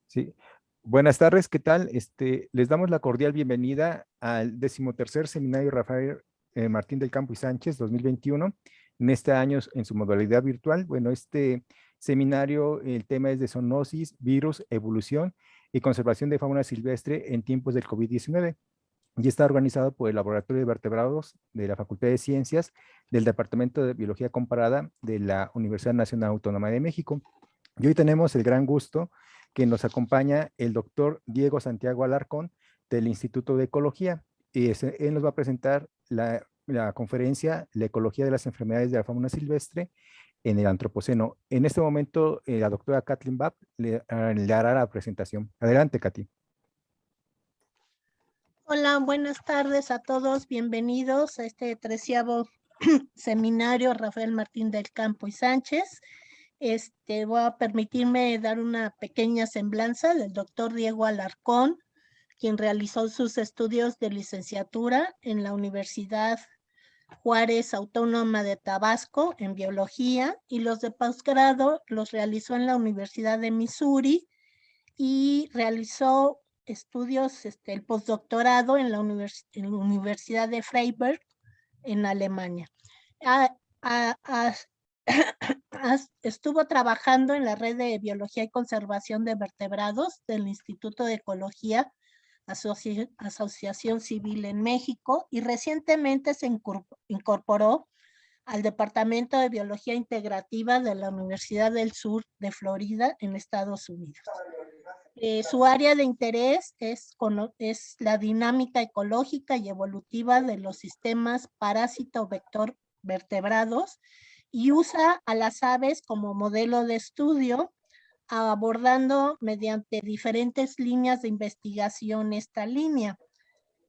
Sí. Buenas tardes, ¿qué tal? Les damos la cordial bienvenida al 13º Seminario Rafael Martín del Campo y Sánchez 2021, en este año en su modalidad virtual. Bueno, este seminario, el tema es de zoonosis, virus, evolución y conservación de fauna silvestre en tiempos del COVID-19 y está organizado por el Laboratorio de Vertebrados de la Facultad de Ciencias del Departamento de Biología Comparada de la Universidad Nacional Autónoma de México. Y hoy tenemos el gran gusto que nos acompaña el doctor Diego Santiago Alarcón del Instituto de Ecología. Y él nos va a presentar la conferencia La ecología de las enfermedades de la fauna silvestre en el Antropoceno. En este momento, la doctora Kathleen Babb le hará la presentación. Adelante, Katy. Hola, buenas tardes a todos. Bienvenidos a este 13º seminario Rafael Martín del Campo y Sánchez. Voy a permitirme dar una pequeña semblanza del doctor Diego Alarcón, quien realizó sus estudios de licenciatura en la Universidad Juárez Autónoma de Tabasco en biología y los de posgrado los realizó en la Universidad de Missouri y realizó estudios, el postdoctorado en la Universidad de Freiburg en Alemania. Estuvo trabajando en la red de biología y conservación de vertebrados del Instituto de Ecología, Asociación Civil en México, y recientemente se incorporó al Departamento de Biología Integrativa de la Universidad del Sur de Florida en Estados Unidos. Su área de interés es la dinámica ecológica y evolutiva de los sistemas parásito-vector vertebrados y usa a las aves como modelo de estudio, abordando mediante diferentes líneas de investigación esta línea,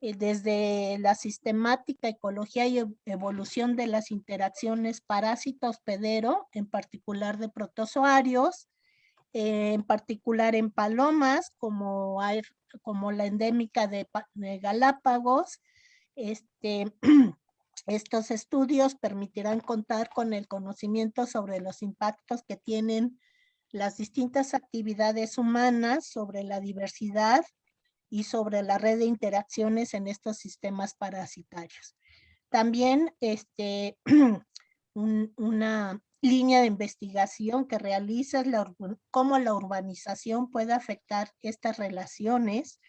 desde la sistemática, ecología y evolución de las interacciones parásito-hospedero, en particular de protozoarios, en particular en palomas, como la endémica de Galápagos. Estos estudios permitirán contar con el conocimiento sobre los impactos que tienen las distintas actividades humanas sobre la diversidad y sobre la red de interacciones en estos sistemas parasitarios. También una línea de investigación que realiza es cómo la urbanización puede afectar estas relaciones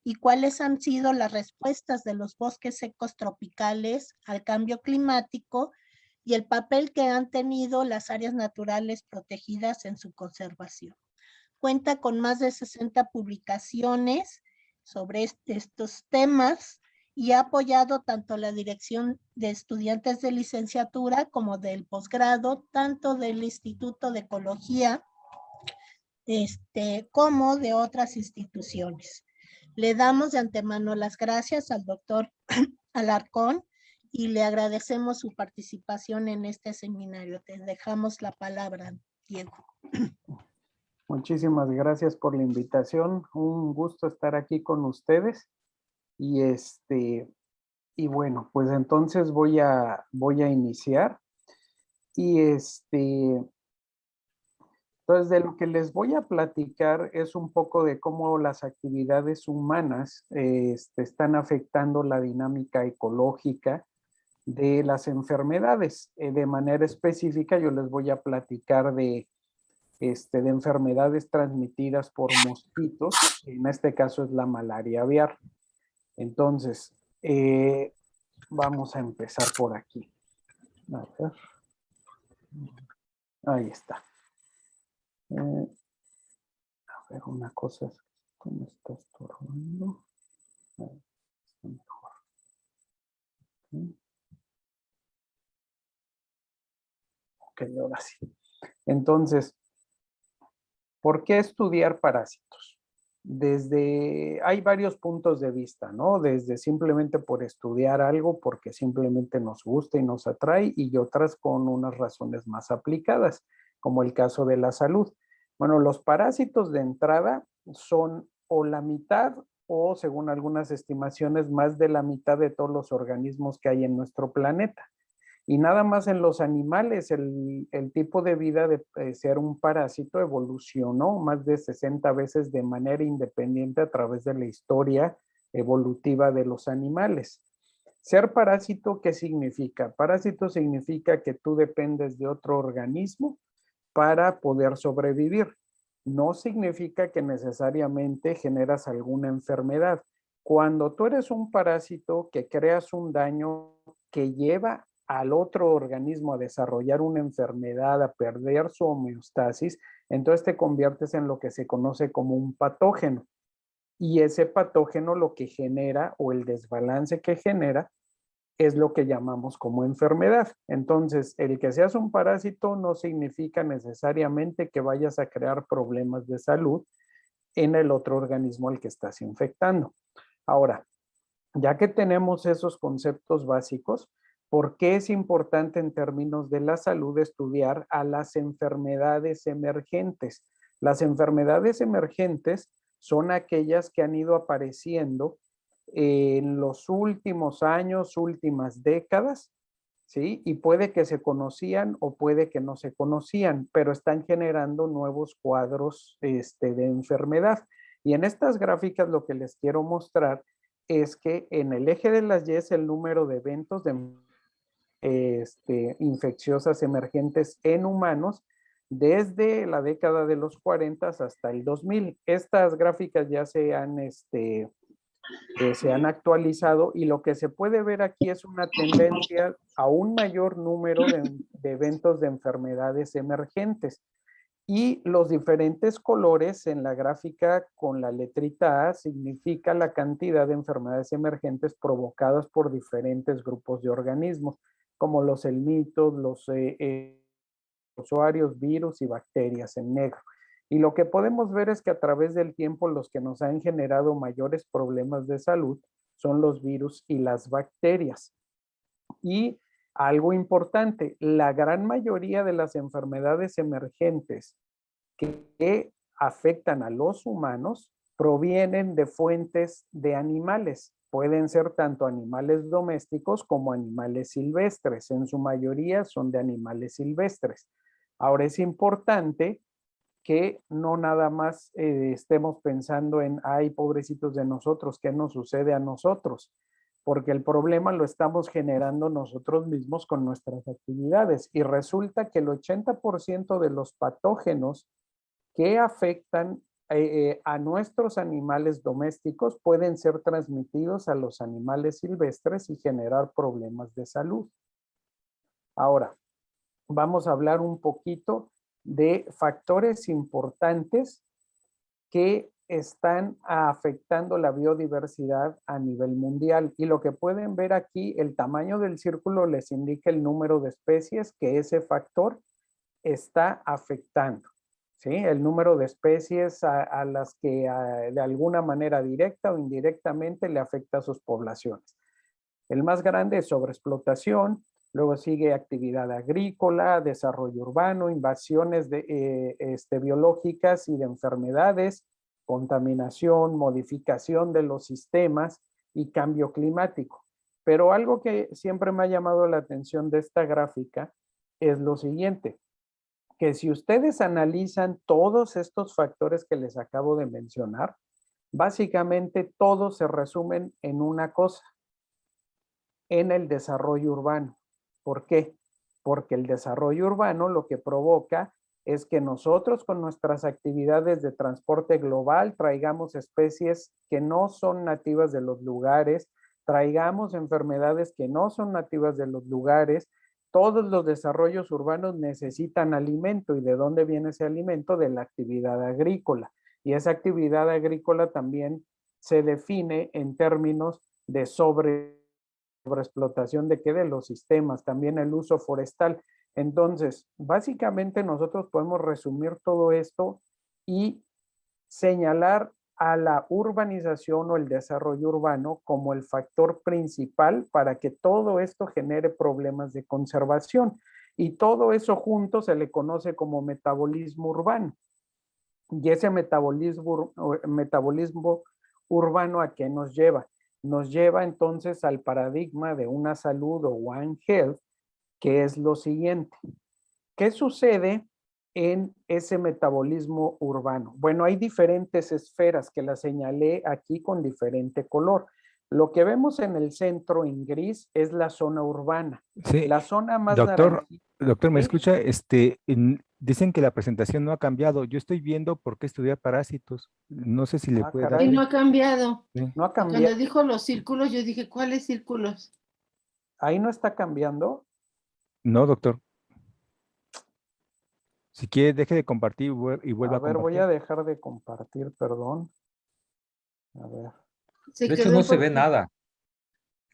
y cuáles han sido las respuestas de los bosques secos tropicales al cambio climático y el papel que han tenido las áreas naturales protegidas en su conservación. Cuenta con más de 60 publicaciones sobre estos temas y ha apoyado tanto la dirección de estudiantes de licenciatura como del posgrado, tanto del Instituto de Ecología como de otras instituciones. Le damos de antemano las gracias al doctor Alarcón y le agradecemos su participación en este seminario. Te dejamos la palabra, Diego. Muchísimas gracias por la invitación. Un gusto estar aquí con ustedes. Y bueno, pues entonces voy a iniciar. Entonces de lo que les voy a platicar es un poco de cómo las actividades humanas están afectando la dinámica ecológica de las enfermedades. De manera específica, yo les voy a platicar de enfermedades transmitidas por mosquitos. En este caso es la malaria aviar. Entonces, vamos a empezar por aquí. A ver. Ahí está. A ver, una cosa es que me está estorbando. Está mejor. Ok, ahora sí. Entonces, ¿por qué estudiar parásitos? Hay varios puntos de vista, ¿no? Desde simplemente por estudiar algo, porque simplemente nos gusta y nos atrae, y otras con unas razones más aplicadas, como el caso de la salud. Bueno, los parásitos de entrada son o la mitad, o según algunas estimaciones, más de la mitad de todos los organismos que hay en nuestro planeta. Y nada más en los animales, el tipo de vida de ser un parásito evolucionó más de 60 veces de manera independiente a través de la historia evolutiva de los animales. Ser parásito, ¿qué significa? Parásito significa que tú dependes de otro organismo para poder sobrevivir. No significa que necesariamente generas alguna enfermedad. Cuando tú eres un parásito que creas un daño que lleva al otro organismo a desarrollar una enfermedad, a perder su homeostasis, entonces te conviertes en lo que se conoce como un patógeno. Y ese patógeno lo que genera, o el desbalance que genera, es lo que llamamos como enfermedad. Entonces, el que seas un parásito no significa necesariamente que vayas a crear problemas de salud en el otro organismo al que estás infectando. Ahora, ya que tenemos esos conceptos básicos, ¿por qué es importante en términos de la salud estudiar a las enfermedades emergentes? Las enfermedades emergentes son aquellas que han ido apareciendo en los últimos años, últimas décadas, ¿sí? Y puede que se conocían o puede que no se conocían, pero están generando nuevos cuadros de enfermedad. Y en estas gráficas lo que les quiero mostrar es que en el eje de las Y es el número de eventos de infecciosas emergentes en humanos desde la década de los 40 hasta el 2000. Estas gráficas ya se han actualizado y lo que se puede ver aquí es una tendencia a un mayor número de eventos de enfermedades emergentes. Y los diferentes colores en la gráfica con la letrita A significa la cantidad de enfermedades emergentes provocadas por diferentes grupos de organismos, como los helmintos, los usuarios, virus y bacterias en negro. Y lo que podemos ver es que a través del tiempo los que nos han generado mayores problemas de salud son los virus y las bacterias. Y algo importante, la gran mayoría de las enfermedades emergentes que afectan a los humanos provienen de fuentes de animales. Pueden ser tanto animales domésticos como animales silvestres. En su mayoría son de animales silvestres. Ahora es importante que no nada más estemos pensando en, ay, pobrecitos de nosotros, ¿qué nos sucede a nosotros? Porque el problema lo estamos generando nosotros mismos con nuestras actividades. Y resulta que el 80% de los patógenos que afectan a nuestros animales domésticos pueden ser transmitidos a los animales silvestres y generar problemas de salud. Ahora, vamos a hablar un poquito de factores importantes que están afectando la biodiversidad a nivel mundial. Y lo que pueden ver aquí, el tamaño del círculo les indica el número de especies que ese factor está afectando. ¿Sí? El número de especies a las que de alguna manera directa o indirectamente le afecta a sus poblaciones. El más grande es sobreexplotación, luego sigue actividad agrícola, desarrollo urbano, invasiones biológicas y de enfermedades, contaminación, modificación de los sistemas y cambio climático. Pero algo que siempre me ha llamado la atención de esta gráfica es lo siguiente, que si ustedes analizan todos estos factores que les acabo de mencionar, básicamente todos se resumen en una cosa, en el desarrollo urbano. ¿Por qué? Porque el desarrollo urbano lo que provoca es que nosotros con nuestras actividades de transporte global traigamos especies que no son nativas de los lugares, traigamos enfermedades que no son nativas de los lugares. Todos los desarrollos urbanos necesitan alimento. ¿Y de dónde viene ese alimento? De la actividad agrícola. Y esa actividad agrícola también se define en términos de sobreexplotación de qué, de los sistemas, también el uso forestal. Entonces, básicamente nosotros podemos resumir todo esto y señalar a la urbanización o el desarrollo urbano como el factor principal para que todo esto genere problemas de conservación. Y todo eso junto se le conoce como metabolismo urbano. Y ese metabolismo urbano, ¿a qué nos lleva? Nos lleva entonces al paradigma de una salud o One Health, que es lo siguiente. ¿Qué sucede en ese metabolismo urbano? Bueno, hay diferentes esferas que las señalé aquí con diferente color. Lo que vemos en el centro en gris es la zona urbana. Sí, La zona más doctor, doctor, ¿me ¿sí? escucha? Dicen que la presentación no ha cambiado. Yo estoy viendo por qué estudiar parásitos. No sé si le Ah, puede dar. Y caray. no ha cambiado. Sí. No ha Y cuando cambiado. dijo los círculos, yo dije, ¿cuáles círculos? Ahí no está cambiando. No, doctor. Si quiere, deje de compartir y vuelva A a ver, voy compartir. a dejar de compartir, perdón. A ver. Se De hecho, quedó no en se por ve qué- nada.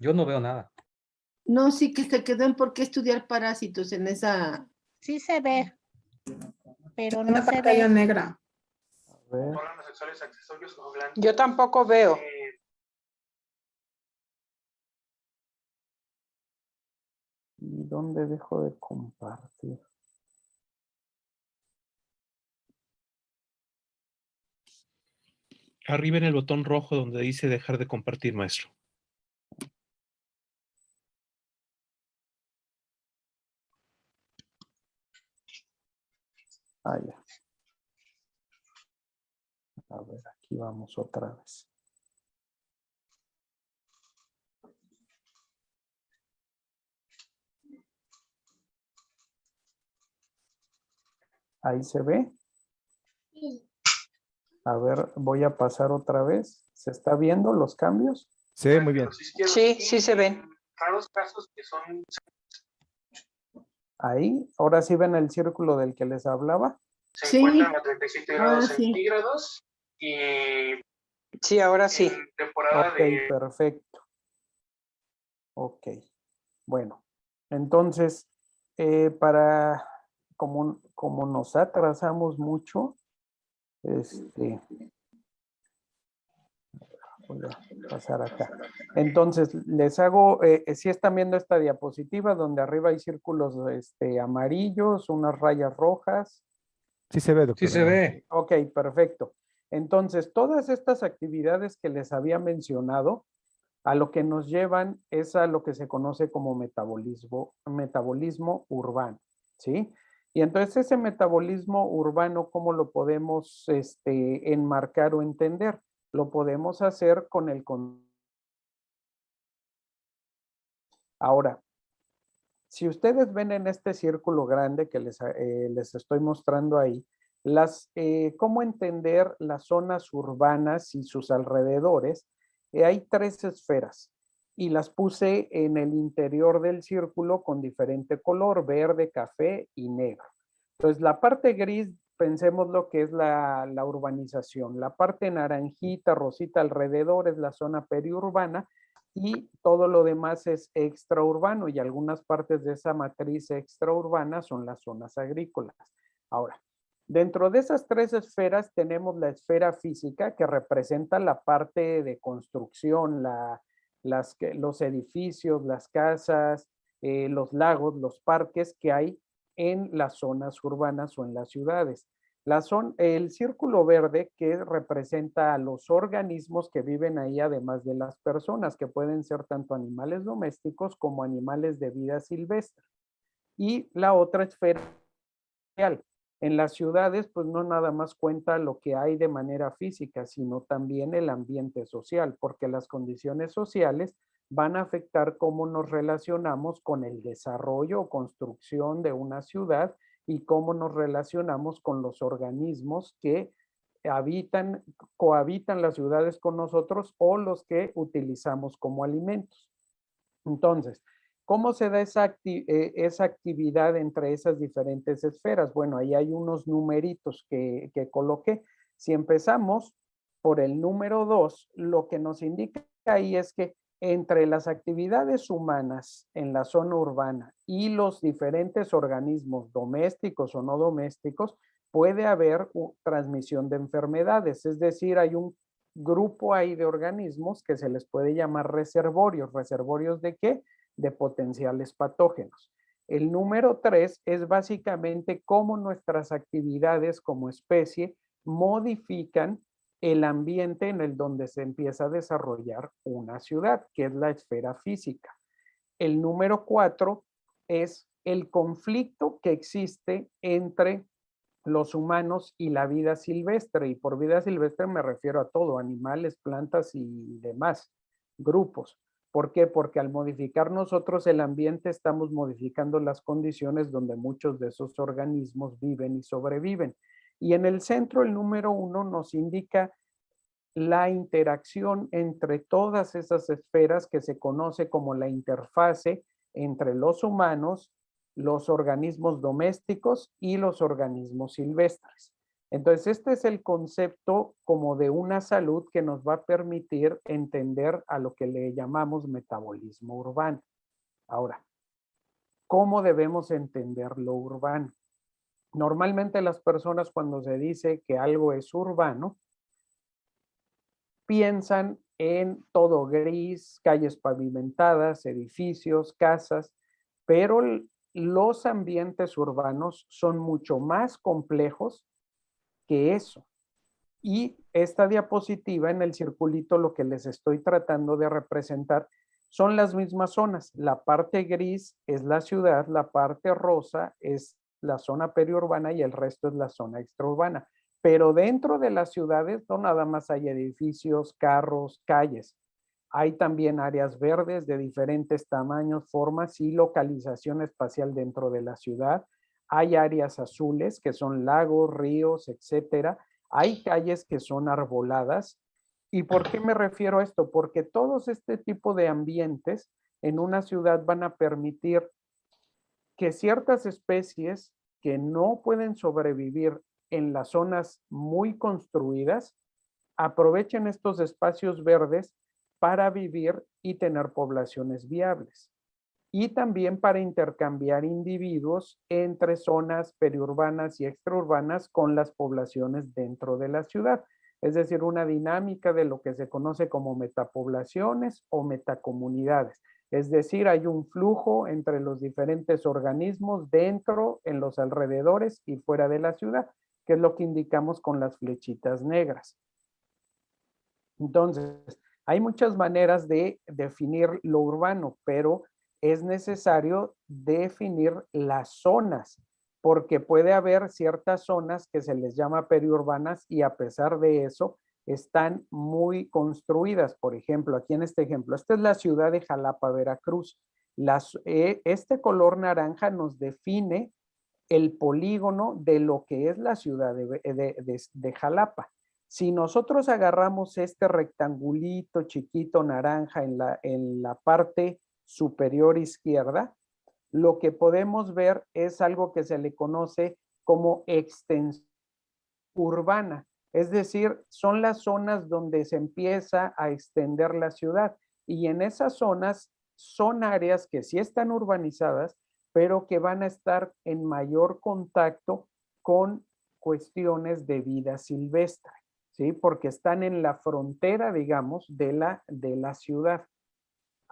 Yo no veo nada. No, sí que se quedó en por qué estudiar parásitos en esa. Sí se ve, pero no Una se pantalla ve. negra. A ver. Yo tampoco veo. ¿Y dónde dejo de compartir? Arriba en el botón rojo donde dice dejar de compartir, maestro. Ah, ya. A ver, aquí vamos otra vez. Ahí se ve. A ver, voy a pasar otra vez. ¿Se está viendo los cambios? Se ve muy bien. Sí, sí se ven. Raros casos que son Ahí. Ahora sí ven el círculo del que les hablaba. se Sí. encuentran a 37 Ahora grados sí. centígrados y Sí, ahora sí. en temporada Ok, de perfecto. Ok. Bueno, entonces, como nos atrasamos mucho, voy a pasar acá. Entonces, les hago, si están viendo esta diapositiva donde arriba hay círculos amarillos, unas rayas rojas. Sí se ve, doctor. Sí se ve. Ok, perfecto. Entonces, todas estas actividades que les había mencionado, a lo que nos llevan es a lo que se conoce como metabolismo urbano, ¿sí? Y entonces ese metabolismo urbano, ¿cómo lo podemos enmarcar o entender? Lo podemos hacer con el... Ahora, si ustedes ven en este círculo grande que les estoy mostrando ahí, cómo entender las zonas urbanas y sus alrededores, hay 3 esferas y las puse en el interior del círculo con diferente color, verde, café y negro. Entonces, la parte gris, pensemos lo que es la urbanización. La parte naranjita, rosita alrededor es la zona periurbana y todo lo demás es extraurbano y algunas partes de esa matriz extraurbana son las zonas agrícolas. Ahora, dentro de esas 3 esferas tenemos la esfera física que representa la parte de construcción, los edificios, las casas, los lagos, los parques que hay en las zonas urbanas o en las ciudades. El círculo verde que representa a los organismos que viven ahí además de las personas, que pueden ser tanto animales domésticos como animales de vida silvestre. Y la otra esfera social. En las ciudades, pues no nada más cuenta lo que hay de manera física, sino también el ambiente social, porque las condiciones sociales van a afectar cómo nos relacionamos con el desarrollo o construcción de una ciudad y cómo nos relacionamos con los organismos que cohabitan las ciudades con nosotros o los que utilizamos como alimentos. Entonces, ¿cómo se da esa actividad entre esas diferentes esferas? Bueno, ahí hay unos numeritos que coloqué. Si empezamos por el número 2, lo que nos indica ahí es que entre las actividades humanas en la zona urbana y los diferentes organismos domésticos o no domésticos, puede haber transmisión de enfermedades. Es decir, hay un grupo ahí de organismos que se les puede llamar reservorios. ¿Reservorios de qué? De potenciales patógenos. El número 3 es básicamente cómo nuestras actividades como especie modifican el ambiente en el donde se empieza a desarrollar una ciudad, que es la esfera física. El número 4 es el conflicto que existe entre los humanos y la vida silvestre. Y por vida silvestre me refiero a todo, animales, plantas y demás grupos. ¿Por qué? Porque al modificar nosotros el ambiente estamos modificando las condiciones donde muchos de esos organismos viven y sobreviven. Y en el centro, el número 1 nos indica la interacción entre todas esas esferas que se conoce como la interfase entre los humanos, los organismos domésticos y los organismos silvestres. Entonces, este es el concepto como de una salud que nos va a permitir entender a lo que le llamamos metabolismo urbano. Ahora, ¿cómo debemos entender lo urbano? Normalmente las personas cuando se dice que algo es urbano, piensan en todo gris, calles pavimentadas, edificios, casas, pero los ambientes urbanos son mucho más complejos que eso. Y esta diapositiva en el circulito lo que les estoy tratando de representar son las mismas zonas. La parte gris es la ciudad, la parte rosa es la zona periurbana y el resto es la zona extraurbana. Pero dentro de las ciudades no nada más hay edificios, carros, calles. Hay también áreas verdes de diferentes tamaños, formas y localización espacial dentro de la ciudad. Hay áreas azules que son lagos, ríos, etcétera. Hay calles que son arboladas. ¿Y por qué me refiero a esto? Porque todos este tipo de ambientes en una ciudad van a permitir que ciertas especies que no pueden sobrevivir en las zonas muy construidas aprovechen estos espacios verdes para vivir y tener poblaciones viables. Y también para intercambiar individuos entre zonas periurbanas y extraurbanas con las poblaciones dentro de la ciudad. Es decir, una dinámica de lo que se conoce como metapoblaciones o metacomunidades. Es decir, hay un flujo entre los diferentes organismos dentro, en los alrededores y fuera de la ciudad, que es lo que indicamos con las flechitas negras. Entonces, hay muchas maneras de definir lo urbano, pero es necesario definir las zonas, porque puede haber ciertas zonas que se les llama periurbanas y a pesar de eso están muy construidas. Por ejemplo, aquí en este ejemplo, esta es la ciudad de Jalapa, Veracruz. Este color naranja nos define el polígono de lo que es la ciudad de Jalapa. Si nosotros agarramos este rectangulito chiquito naranja en la parte superior izquierda, lo que podemos ver es algo que se le conoce como extensión urbana. Es decir, son las zonas donde se empieza a extender la ciudad. Y en esas zonas son áreas que sí están urbanizadas, pero que van a estar en mayor contacto con cuestiones de vida silvestre, ¿sí? Porque están en la frontera, digamos, de la ciudad,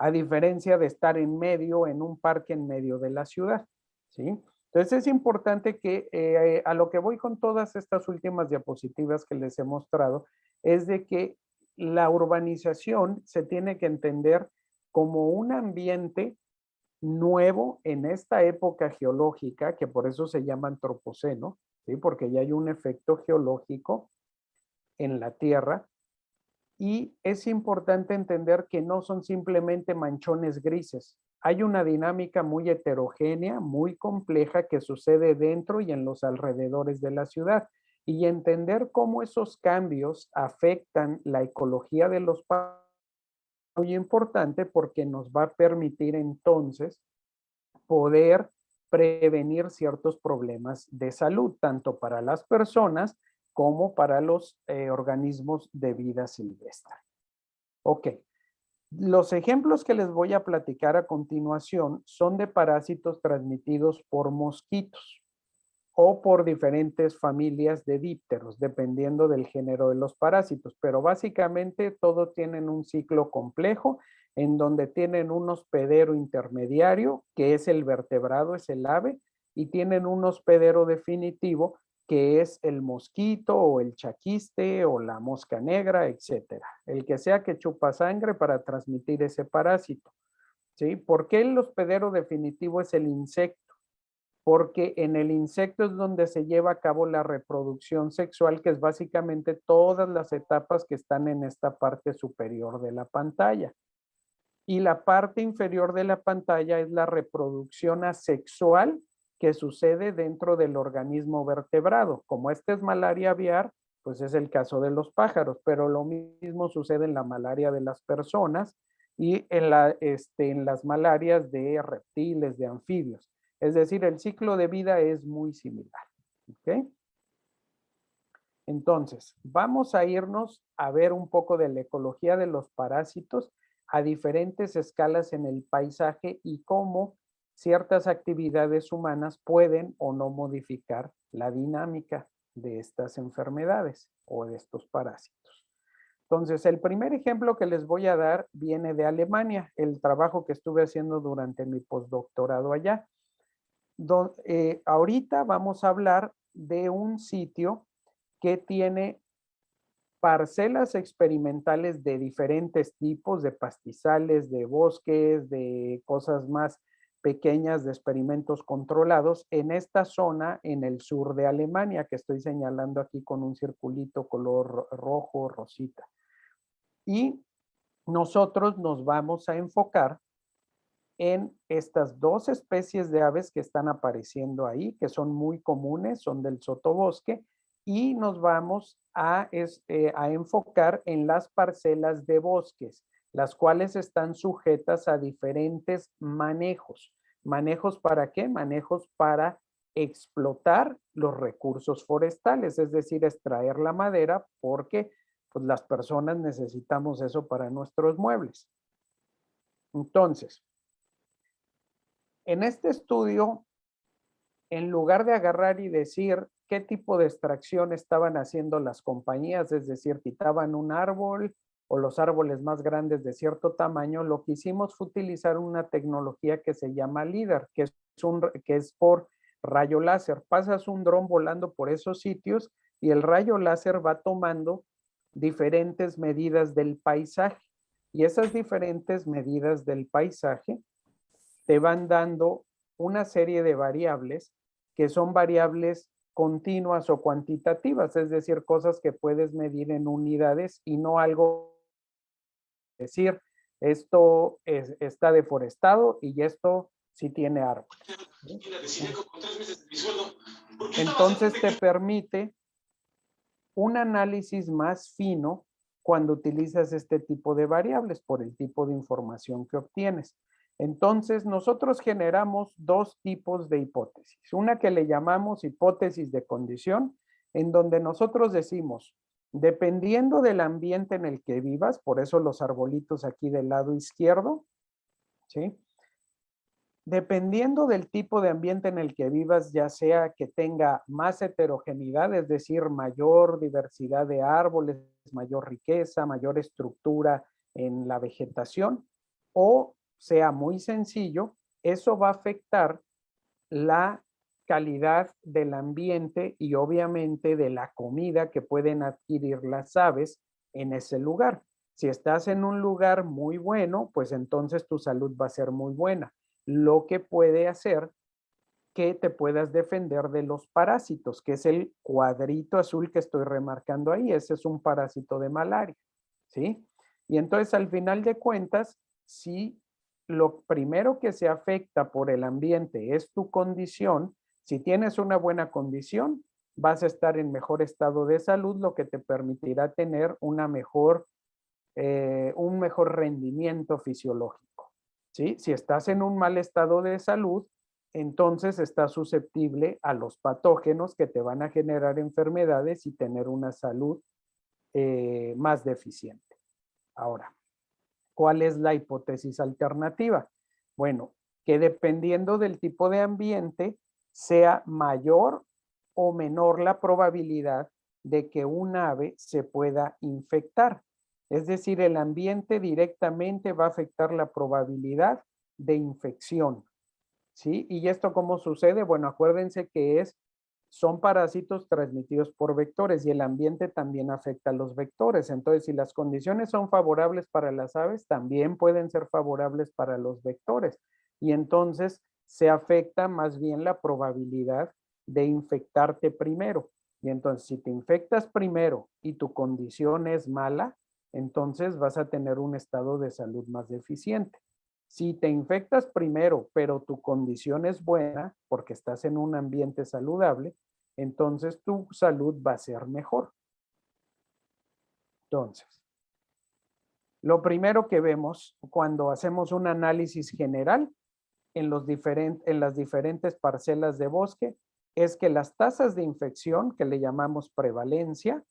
a diferencia de estar en medio, en un parque en medio de la ciudad, ¿sí? Entonces es importante que a lo que voy con todas estas últimas diapositivas que les he mostrado, es de que la urbanización se tiene que entender como un ambiente nuevo en esta época geológica, que por eso se llama antropoceno, ¿sí? Porque ya hay un efecto geológico en la Tierra. Y es importante entender que no son simplemente manchones grises. Hay una dinámica muy heterogénea, muy compleja que sucede dentro y en los alrededores de la ciudad. Y entender cómo esos cambios afectan la ecología de los países es muy importante porque nos va a permitir entonces poder prevenir ciertos problemas de salud, tanto para las personas como para los organismos de vida silvestre. Ok, los ejemplos que les voy a platicar a continuación son de parásitos transmitidos por mosquitos o por diferentes familias de dípteros, dependiendo del género de los parásitos, pero básicamente todos tienen un ciclo complejo en donde tienen un hospedero intermediario, que es el vertebrado, es el ave, y tienen un hospedero definitivo, que es el mosquito o el chaquiste o la mosca negra, etcétera. El que sea que chupa sangre para transmitir ese parásito, ¿sí? ¿Por qué el hospedero definitivo es el insecto? porque en el insecto es donde se lleva a cabo la reproducción sexual, que es básicamente todas las etapas que están en esta parte superior de la pantalla. Y la parte inferior de la pantalla es la reproducción asexual que sucede dentro del organismo vertebrado. Como este es malaria aviar, pues es el caso de los pájaros, pero lo mismo sucede en la malaria de las personas y en las malarias de reptiles, de anfibios. Es decir, el ciclo de vida es muy similar. ¿Ok? Entonces, vamos a irnos a ver un poco de la ecología de los parásitos a diferentes escalas en el paisaje y cómo ciertas actividades humanas pueden o no modificar la dinámica de estas enfermedades o de estos parásitos. Entonces, el primer ejemplo que les voy a dar viene de Alemania, el trabajo que estuve haciendo durante mi postdoctorado allá. Ahorita vamos a hablar de un sitio que tiene parcelas experimentales de diferentes tipos, de pastizales, de bosques, de cosas más pequeñas, de experimentos controlados en esta zona en el sur de Alemania, que estoy señalando aquí con un circulito color rojo, rosita. Y nosotros nos vamos a enfocar en estas dos especies de aves que están apareciendo ahí, que son muy comunes, son del sotobosque, y nos vamos a enfocar en las parcelas de bosques, las cuales están sujetas a diferentes manejos. ¿Manejos para qué? Manejos para explotar los recursos forestales, es decir, extraer la madera, porque pues, las personas necesitamos eso para nuestros muebles. Entonces, en este estudio, en lugar de agarrar y decir qué tipo de extracción estaban haciendo las compañías, es decir, quitaban un árbol o los árboles más grandes de cierto tamaño, lo que hicimos fue utilizar una tecnología que se llama LIDAR, que es por rayo láser. Pasas un dron volando por esos sitios y el rayo láser va tomando diferentes medidas del paisaje. Y esas diferentes medidas del paisaje te van dando una serie de variables que son variables continuas o cuantitativas, es decir, cosas que puedes medir en unidades y no algo, decir, esto está deforestado y esto sí tiene árboles. Entonces te permite un análisis más fino cuando utilizas este tipo de variables por el tipo de información que obtienes. Entonces, nosotros generamos dos tipos de hipótesis. Una que le llamamos hipótesis de condición, en donde nosotros decimos, dependiendo del ambiente en el que vivas, por eso los arbolitos aquí del lado izquierdo, ¿sí? Dependiendo del tipo de ambiente en el que vivas, ya sea que tenga más heterogeneidad, es decir, mayor diversidad de árboles, mayor riqueza, mayor estructura en la vegetación, o sea muy sencillo, eso va a afectar la calidad del ambiente y obviamente de la comida que pueden adquirir las aves en ese lugar. Si estás en un lugar muy bueno, pues entonces tu salud va a ser muy buena, lo que puede hacer que te puedas defender de los parásitos, que es el cuadrito azul que estoy remarcando ahí. Ese es un parásito de malaria, ¿sí? Y entonces al final de cuentas, si lo primero que se afecta por el ambiente es tu condición, si tienes una buena condición, vas a estar en mejor estado de salud, lo que te permitirá tener un mejor rendimiento fisiológico, ¿sí? Si estás en un mal estado de salud, entonces estás susceptible a los patógenos que te van a generar enfermedades y tener una salud más deficiente. Ahora, ¿cuál es la hipótesis alternativa? Bueno, que dependiendo del tipo de ambiente, sea mayor o menor la probabilidad de que un ave se pueda infectar. Es decir, el ambiente directamente va a afectar la probabilidad de infección, ¿sí? ¿Y esto cómo sucede? Bueno, acuérdense que son parásitos transmitidos por vectores y el ambiente también afecta a los vectores. Entonces, si las condiciones son favorables para las aves, también pueden ser favorables para los vectores. Y entonces se afecta más bien la probabilidad de infectarte primero. Y entonces, si te infectas primero y tu condición es mala, entonces vas a tener un estado de salud más deficiente. Si te infectas primero, pero tu condición es buena, porque estás en un ambiente saludable, entonces tu salud va a ser mejor. Entonces, lo primero que vemos cuando hacemos un análisis general en las diferentes parcelas de bosque es que las tasas de infección, que le llamamos prevalencia,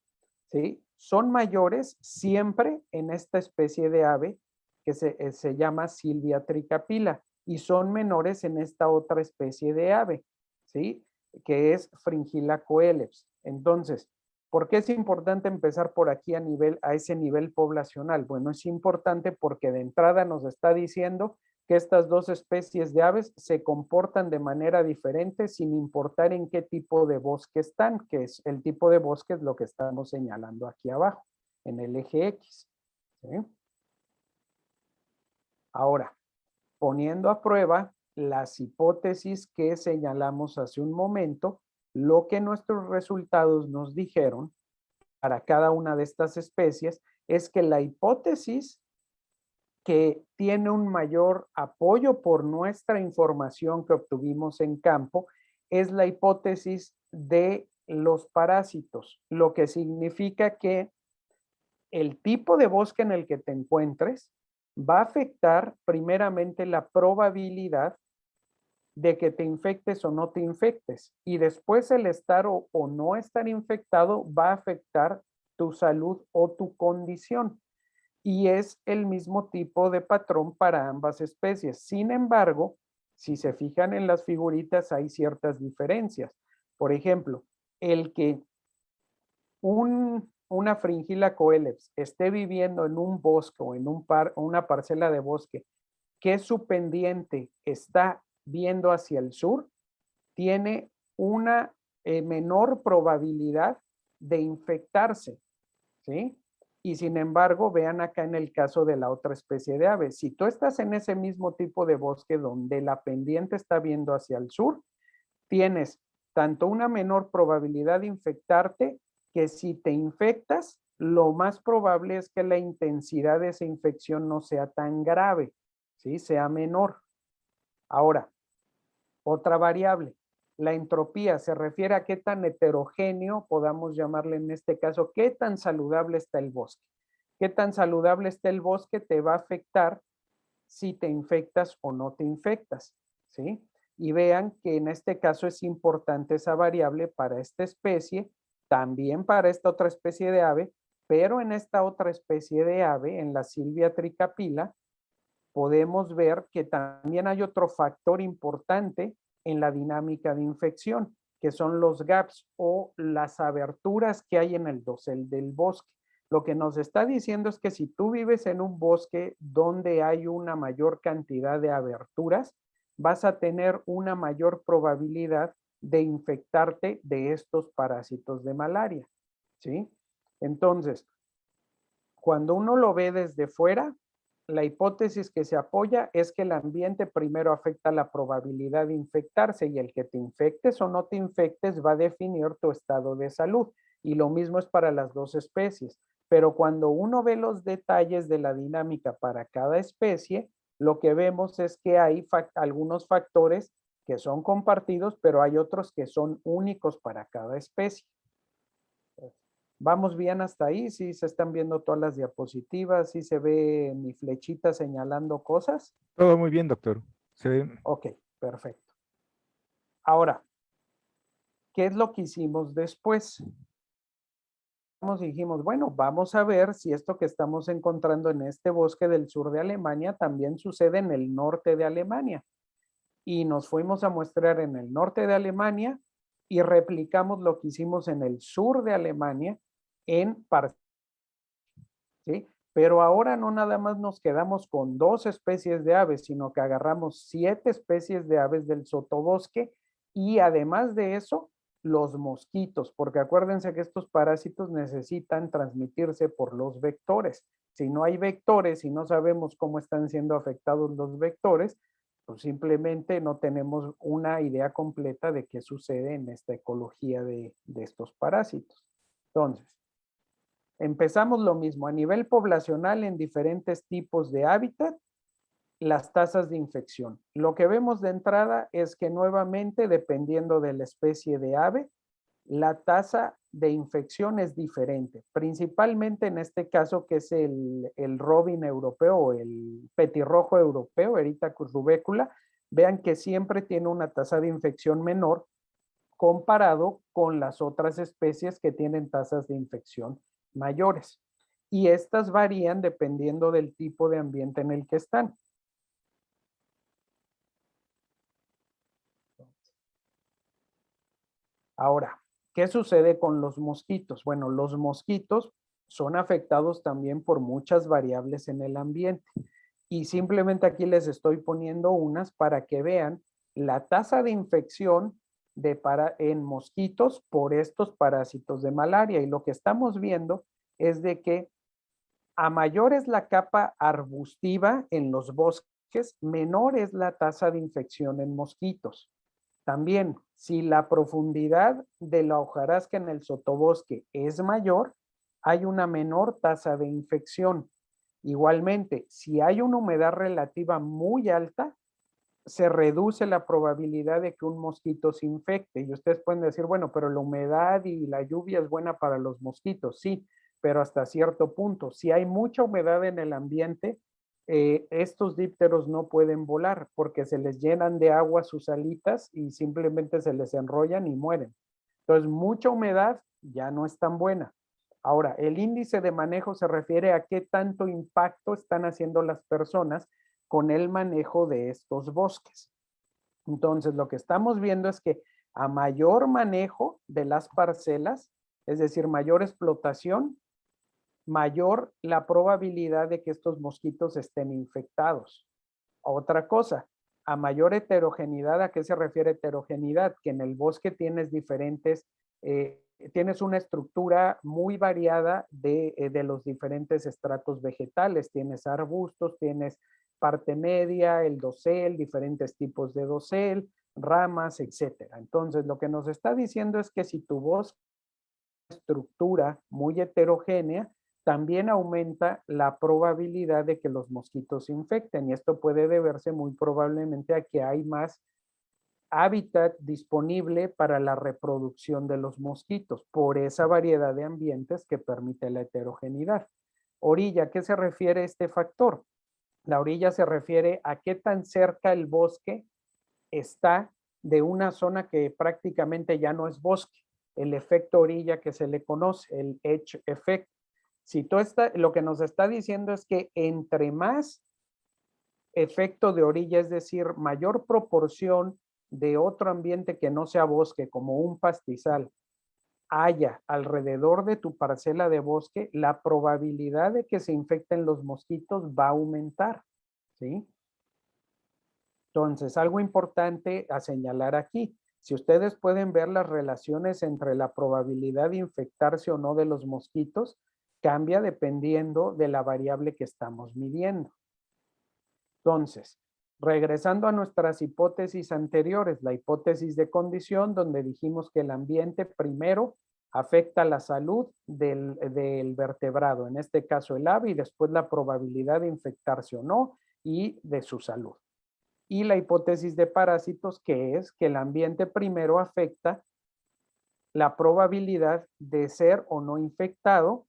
¿sí?, son mayores siempre en esta especie de ave que se llama Silvia tricapilla, y son menores en esta otra especie de ave, ¿sí?, que es Fringilla coeleps. Entonces, ¿por qué es importante empezar por aquí a ese nivel poblacional? Bueno, es importante porque de entrada nos está diciendo que estas dos especies de aves se comportan de manera diferente sin importar en qué tipo de bosque están, que es el tipo de bosque es lo que estamos señalando aquí abajo, en el eje X, ¿sí? Ahora, poniendo a prueba las hipótesis que señalamos hace un momento, lo que nuestros resultados nos dijeron para cada una de estas especies es que la hipótesis que tiene un mayor apoyo por nuestra información que obtuvimos en campo es la hipótesis de los parásitos, lo que significa que el tipo de bosque en el que te encuentres va a afectar primeramente la probabilidad de que te infectes o no te infectes, y después el estar o no estar infectado va a afectar tu salud o tu condición. Y es el mismo tipo de patrón para ambas especies. Sin embargo, si se fijan en las figuritas, hay ciertas diferencias. Por ejemplo, el que una Fringilla coeleps esté viviendo en un bosque o en una parcela de bosque que su pendiente está viendo hacia el sur, tiene una menor probabilidad de infectarse, ¿sí? Y sin embargo, vean acá en el caso de la otra especie de ave, si tú estás en ese mismo tipo de bosque donde la pendiente está viendo hacia el sur, tienes tanto una menor probabilidad de infectarte, que si te infectas, lo más probable es que la intensidad de esa infección no sea tan grave, ¿sí?, sea menor. Ahora, otra variable, la entropía se refiere a qué tan heterogéneo, podamos llamarle en este caso, qué tan saludable está el bosque. Qué tan saludable está el bosque te va a afectar si te infectas o no te infectas, ¿sí? Y vean que en este caso es importante esa variable para esta especie, también para esta otra especie de ave, pero en esta otra especie de ave, en la Silvia tricapilla, podemos ver que también hay otro factor importante en la dinámica de infección, que son los gaps o las aberturas que hay en el dosel del bosque. Lo que nos está diciendo es que si tú vives en un bosque donde hay una mayor cantidad de aberturas, vas a tener una mayor probabilidad de infectarte de estos parásitos de malaria, ¿sí? Entonces, cuando uno lo ve desde fuera, la hipótesis que se apoya es que el ambiente primero afecta la probabilidad de infectarse, y el que te infectes o no te infectes va a definir tu estado de salud. Y lo mismo es para las dos especies. Pero cuando uno ve los detalles de la dinámica para cada especie, lo que vemos es que hay algunos factores que son compartidos, pero hay otros que son únicos para cada especie. ¿Vamos bien hasta ahí? ¿Sí se están viendo todas las diapositivas? ¿Sí se ve mi flechita señalando cosas? Todo muy bien, doctor. Se ve. Ok, perfecto. Ahora, ¿qué es lo que hicimos después? Dijimos, bueno, vamos a ver si esto que estamos encontrando en este bosque del sur de Alemania también sucede en el norte de Alemania. Y nos fuimos a muestrear en el norte de Alemania y replicamos lo que hicimos en el sur de Alemania en parcelas, ¿sí? Pero ahora no nada más nos quedamos con 2 especies de aves, sino que agarramos 7 especies de aves del sotobosque, y además de eso, los mosquitos, porque acuérdense que estos parásitos necesitan transmitirse por los vectores. Si no hay vectores y no sabemos cómo están siendo afectados los vectores, pues simplemente no tenemos una idea completa de qué sucede en esta ecología de estos parásitos. Entonces, empezamos lo mismo. A nivel poblacional, en diferentes tipos de hábitat, las tasas de infección. Lo que vemos de entrada es que nuevamente, dependiendo de la especie de ave, la tasa de infección es diferente. Principalmente en este caso, que es el robin europeo o el petirrojo europeo, Erythacus rubecula, vean que siempre tiene una tasa de infección menor comparado con las otras especies que tienen tasas de infección mayores. Y estas varían dependiendo del tipo de ambiente en el que están. Ahora, ¿qué sucede con los mosquitos? Bueno, los mosquitos son afectados también por muchas variables en el ambiente. Y simplemente aquí les estoy poniendo unas para que vean la tasa de infección en mosquitos por estos parásitos de malaria. Y lo que estamos viendo es de que a mayor es la capa arbustiva en los bosques, menor es la tasa de infección en mosquitos. También, si la profundidad de la hojarasca en el sotobosque es mayor, hay una menor tasa de infección. Igualmente, si hay una humedad relativa muy alta, se reduce la probabilidad de que un mosquito se infecte. Y ustedes pueden decir, bueno, pero la humedad y la lluvia es buena para los mosquitos. Sí, pero hasta cierto punto. Si hay mucha humedad en el ambiente, estos dípteros no pueden volar porque se les llenan de agua sus alitas y simplemente se les enrollan y mueren. Entonces, mucha humedad ya no es tan buena. Ahora, el índice de manejo se refiere a qué tanto impacto están haciendo las personas con el manejo de estos bosques. Entonces, lo que estamos viendo es que a mayor manejo de las parcelas, es decir, mayor explotación, mayor la probabilidad de que estos mosquitos estén infectados. Otra cosa, a mayor heterogeneidad, ¿a qué se refiere heterogeneidad? Que en el bosque tienes tienes una estructura muy variada de los diferentes estratos vegetales. Tienes arbustos, tienes parte media, el dosel, diferentes tipos de dosel, ramas, etcétera. Entonces, lo que nos está diciendo es que si tu bosque tiene una estructura muy heterogénea, también aumenta la probabilidad de que los mosquitos se infecten, y esto puede deberse muy probablemente a que hay más hábitat disponible para la reproducción de los mosquitos por esa variedad de ambientes que permite la heterogeneidad. Orilla, ¿a qué se refiere este factor? La orilla se refiere a qué tan cerca el bosque está de una zona que prácticamente ya no es bosque, el efecto orilla que se le conoce, el edge effect. Si tú lo que nos está diciendo es que entre más efecto de orilla, es decir, mayor proporción de otro ambiente que no sea bosque, como un pastizal, haya alrededor de tu parcela de bosque, la probabilidad de que se infecten los mosquitos va a aumentar, ¿sí? Entonces, algo importante a señalar aquí, si ustedes pueden ver las relaciones entre la probabilidad de infectarse o no de los mosquitos, cambia dependiendo de la variable que estamos midiendo. Entonces, regresando a nuestras hipótesis anteriores, la hipótesis de condición, donde dijimos que el ambiente primero afecta la salud del vertebrado, en este caso el ave, y después la probabilidad de infectarse o no y de su salud. Y la hipótesis de parásitos, que es que el ambiente primero afecta la probabilidad de ser o no infectado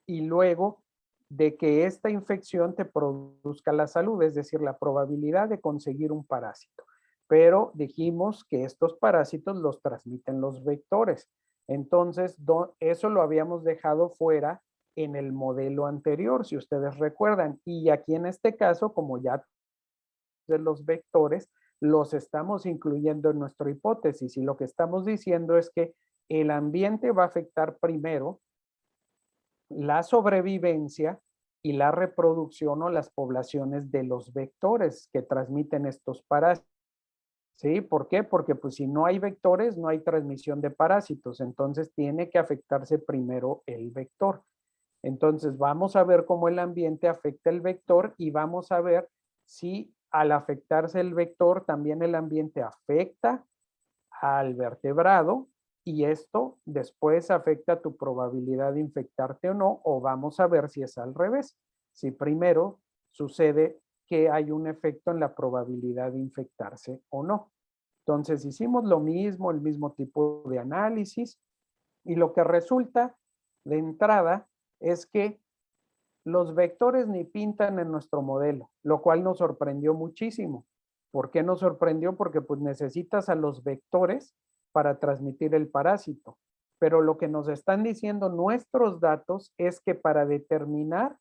y luego de que esta infección te produzca la salud, es decir, la probabilidad de conseguir un parásito. Pero dijimos que estos parásitos los transmiten los vectores. Entonces, eso lo habíamos dejado fuera en el modelo anterior, si ustedes recuerdan. Y aquí en este caso, como ya de los vectores, los estamos incluyendo en nuestra hipótesis. Y lo que estamos diciendo es que el ambiente va a afectar primero la sobrevivencia y la reproducción o las poblaciones de los vectores que transmiten estos parásitos. ¿Sí? ¿Por qué? Porque pues si no hay vectores, no hay transmisión de parásitos. Entonces tiene que afectarse primero el vector. Entonces vamos a ver cómo el ambiente afecta el vector y vamos a ver si al afectarse el vector, también el ambiente afecta al vertebrado y esto después afecta tu probabilidad de infectarte o no, o vamos a ver si es al revés. Si primero sucede que hay un efecto en la probabilidad de infectarse o no. Entonces hicimos lo mismo, el mismo tipo de análisis y lo que resulta de entrada es que los vectores ni pintan en nuestro modelo, lo cual nos sorprendió muchísimo. ¿Por qué nos sorprendió? Porque pues necesitas a los vectores para transmitir el parásito. Pero lo que nos están diciendo nuestros datos es que para determinar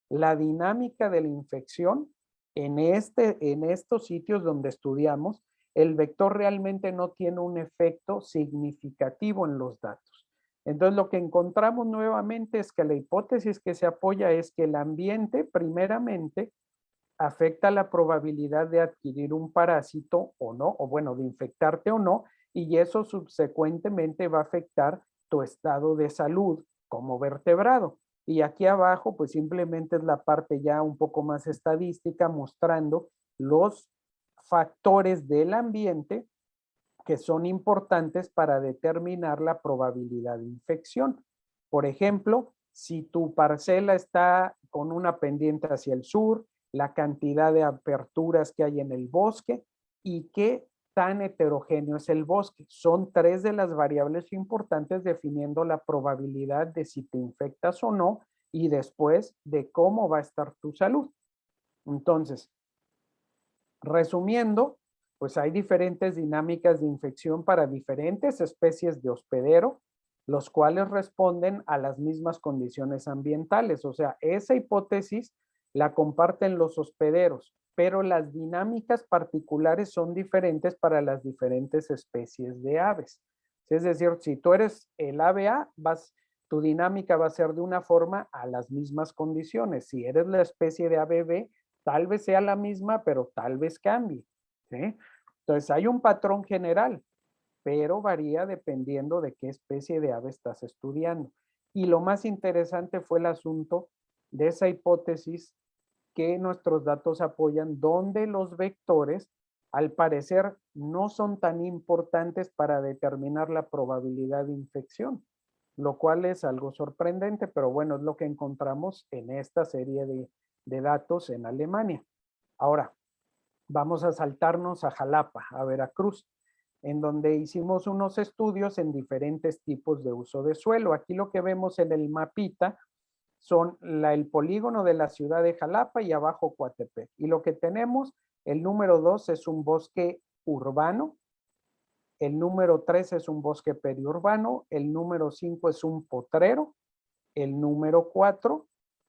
la dinámica de la infección en estos sitios donde estudiamos, el vector realmente no tiene un efecto significativo en los datos. Entonces lo que encontramos nuevamente es que la hipótesis que se apoya es que el ambiente primeramente afecta la probabilidad de adquirir un parásito o no, o bueno, de infectarte o no, y eso subsecuentemente va a afectar tu estado de salud como vertebrado. Y aquí abajo pues simplemente es la parte ya un poco más estadística mostrando los factores del ambiente que son importantes para determinar la probabilidad de infección. Por ejemplo, si tu parcela está con una pendiente hacia el sur, la cantidad de aperturas que hay en el bosque y qué tan heterogéneo es el bosque. Son tres de las variables importantes definiendo la probabilidad de si te infectas o no y después de cómo va a estar tu salud. Entonces, resumiendo, pues hay diferentes dinámicas de infección para diferentes especies de hospedero, los cuales responden a las mismas condiciones ambientales. O sea, esa hipótesis la comparten los hospederos, pero las dinámicas particulares son diferentes para las diferentes especies de aves. Es decir, si tú eres el ave A, tu dinámica va a ser de una forma a las mismas condiciones. Si eres la especie de ave B, tal vez sea la misma, pero tal vez cambie. ¿Sí? Entonces hay un patrón general, pero varía dependiendo de qué especie de ave estás estudiando. Y lo más interesante fue el asunto de esa hipótesis que nuestros datos apoyan, donde los vectores, al parecer, no son tan importantes para determinar la probabilidad de infección, lo cual es algo sorprendente, pero bueno, es lo que encontramos en esta serie de datos en Alemania. Ahora, vamos a saltarnos a Jalapa, a Veracruz, en donde hicimos unos estudios en diferentes tipos de uso de suelo. Aquí lo que vemos en el mapita son el polígono de la ciudad de Jalapa y abajo Coatepec. Y lo que tenemos, el número 2 es un bosque urbano, el número 3 es un bosque periurbano, el número 5 es un potrero, el número 4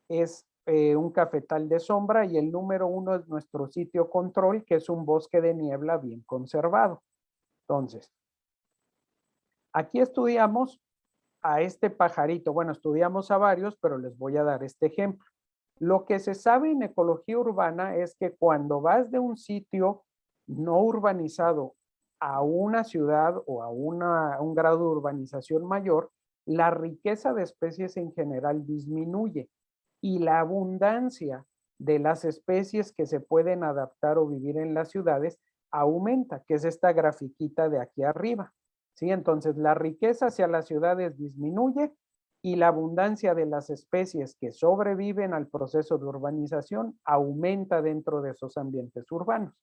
es un cafetal de sombra y el número 1 es nuestro sitio control, que es un bosque de niebla bien conservado. Entonces, aquí estudiamos a este pajarito. Bueno, estudiamos a varios, pero les voy a dar este ejemplo. Lo que se sabe en ecología urbana es que cuando vas de un sitio no urbanizado a una ciudad o a un grado de urbanización mayor, la riqueza de especies en general disminuye y la abundancia de las especies que se pueden adaptar o vivir en las ciudades aumenta, que es esta grafiquita de aquí arriba. ¿Sí? Entonces, la riqueza hacia las ciudades disminuye y la abundancia de las especies que sobreviven al proceso de urbanización aumenta dentro de esos ambientes urbanos.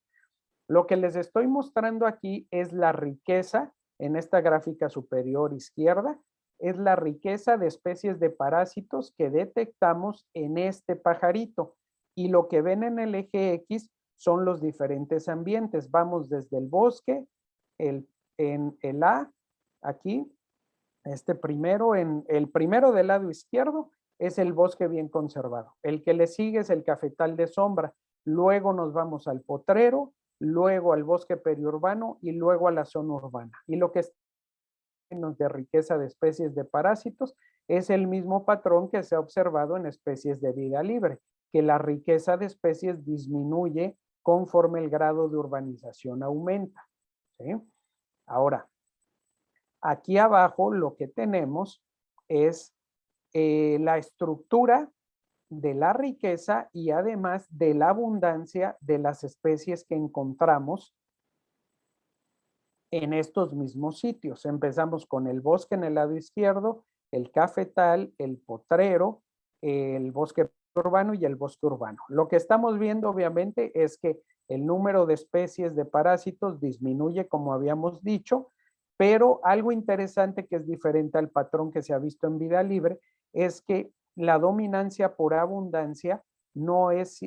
Lo que les estoy mostrando aquí es la riqueza, en esta gráfica superior izquierda, es la riqueza de especies de parásitos que detectamos en este pajarito. Y lo que ven en el eje X son los diferentes ambientes. Vamos desde el bosque, en el A, aquí, el primero del lado izquierdo es el bosque bien conservado. El que le sigue es el cafetal de sombra. Luego nos vamos al potrero, luego al bosque periurbano y luego a la zona urbana. Y lo que está de riqueza de especies de parásitos es el mismo patrón que se ha observado en especies de vida libre, que la riqueza de especies disminuye conforme el grado de urbanización aumenta. ¿Sí? Ahora, aquí abajo lo que tenemos es la estructura de la riqueza y además de la abundancia de las especies que encontramos en estos mismos sitios. Empezamos con el bosque en el lado izquierdo, el cafetal, el potrero, el bosque urbano y el bosque urbano. Lo que estamos viendo obviamente es que el número de especies de parásitos disminuye, como habíamos dicho, pero algo interesante que es diferente al patrón que se ha visto en vida libre es que la dominancia por abundancia no es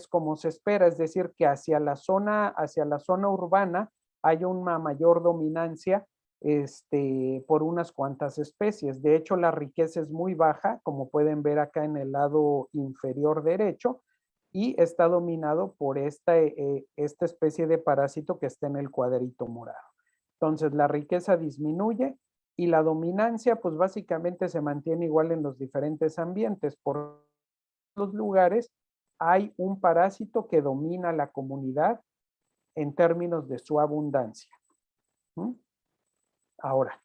como se espera, es decir, que hacia la zona urbana hay una mayor dominancia por unas cuantas especies. De hecho, la riqueza es muy baja, como pueden ver acá en el lado inferior derecho, y está dominado por esta especie de parásito que está en el cuadrito morado. Entonces, la riqueza disminuye y la dominancia, pues básicamente se mantiene igual en los diferentes ambientes. Por los lugares hay un parásito que domina la comunidad en términos de su abundancia. Ahora,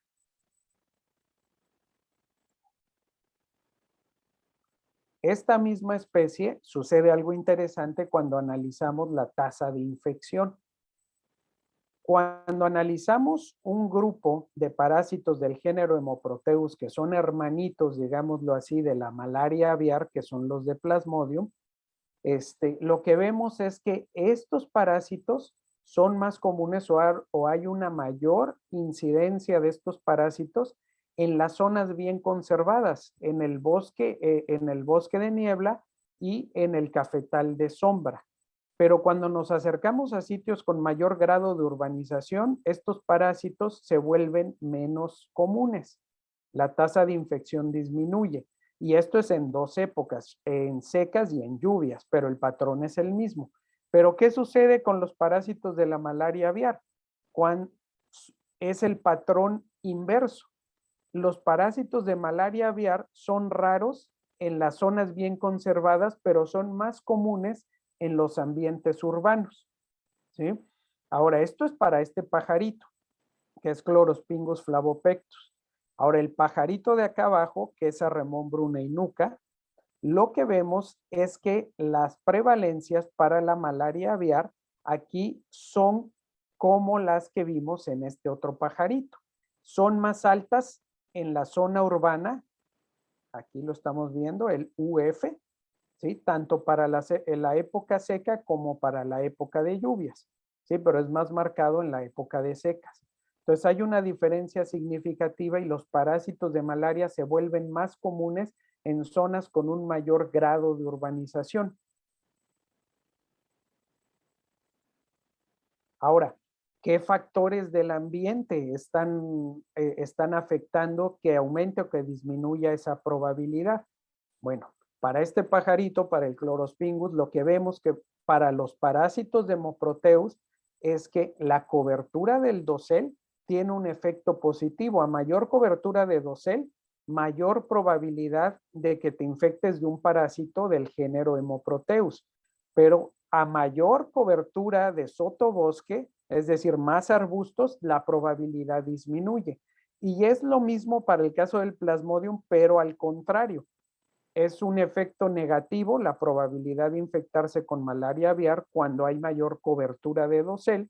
esta misma especie sucede algo interesante cuando analizamos la tasa de infección. Cuando analizamos un grupo de parásitos del género Hemoproteus, que son hermanitos, digámoslo así, de la malaria aviar, que son los de Plasmodium, lo que vemos es que estos parásitos son más comunes o hay una mayor incidencia de estos parásitos en las zonas bien conservadas, en el bosque de niebla y en el cafetal de sombra. Pero cuando nos acercamos a sitios con mayor grado de urbanización, estos parásitos se vuelven menos comunes. La tasa de infección disminuye. Y esto es en dos épocas, en secas y en lluvias, pero el patrón es el mismo. Pero ¿qué sucede con los parásitos de la malaria aviar? Es el patrón inverso. Los parásitos de malaria aviar son raros en las zonas bien conservadas, pero son más comunes en los ambientes urbanos. ¿Sí? Ahora, esto es para este pajarito, que es Chlorospingus flavopectus. Ahora, el pajarito de acá abajo, que es Arremón bruneinuca, lo que vemos es que las prevalencias para la malaria aviar aquí son como las que vimos en este otro pajarito. Son más altas en la zona urbana, aquí lo estamos viendo, el UF, ¿sí? Tanto para la época seca como para la época de lluvias, ¿sí? Pero es más marcado en la época de secas. Entonces hay una diferencia significativa y los parásitos de malaria se vuelven más comunes en zonas con un mayor grado de urbanización. Ahora, ¿qué factores del ambiente están afectando que aumente o que disminuya esa probabilidad? Bueno, para este pajarito, para el Chlorospingus, lo que vemos que para los parásitos de Hemoproteus es que la cobertura del dosel tiene un efecto positivo. A mayor cobertura de dosel, mayor probabilidad de que te infectes de un parásito del género Hemoproteus. Pero a mayor cobertura de sotobosque, es decir, más arbustos, la probabilidad disminuye. Y es lo mismo para el caso del Plasmodium, pero al contrario. Es un efecto negativo la probabilidad de infectarse con malaria aviar cuando hay mayor cobertura de dosel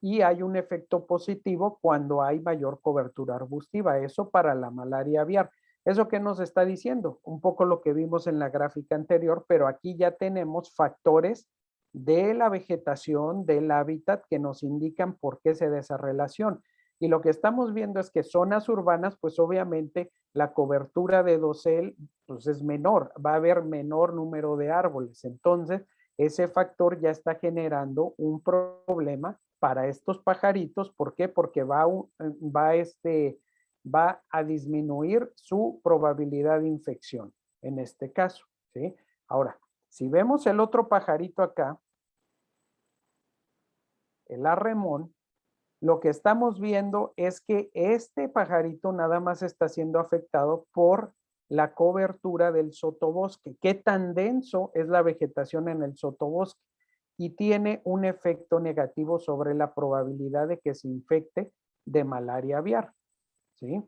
y hay un efecto positivo cuando hay mayor cobertura arbustiva. Eso para la malaria aviar. ¿Eso qué nos está diciendo? Un poco lo que vimos en la gráfica anterior, pero aquí ya tenemos factores de la vegetación, del hábitat que nos indican por qué se da esa relación. Y lo que estamos viendo es que zonas urbanas, pues obviamente la cobertura de dosel pues es menor, va a haber menor número de árboles. Entonces, ese factor ya está generando un problema para estos pajaritos. ¿Por qué? Porque va a disminuir su probabilidad de infección en este caso, ¿sí? Ahora, si vemos el otro pajarito acá, el arremón, lo que estamos viendo es que este pajarito nada más está siendo afectado por la cobertura del sotobosque. ¿Qué tan denso es la vegetación en el sotobosque? Y tiene un efecto negativo sobre la probabilidad de que se infecte de malaria aviar, ¿sí?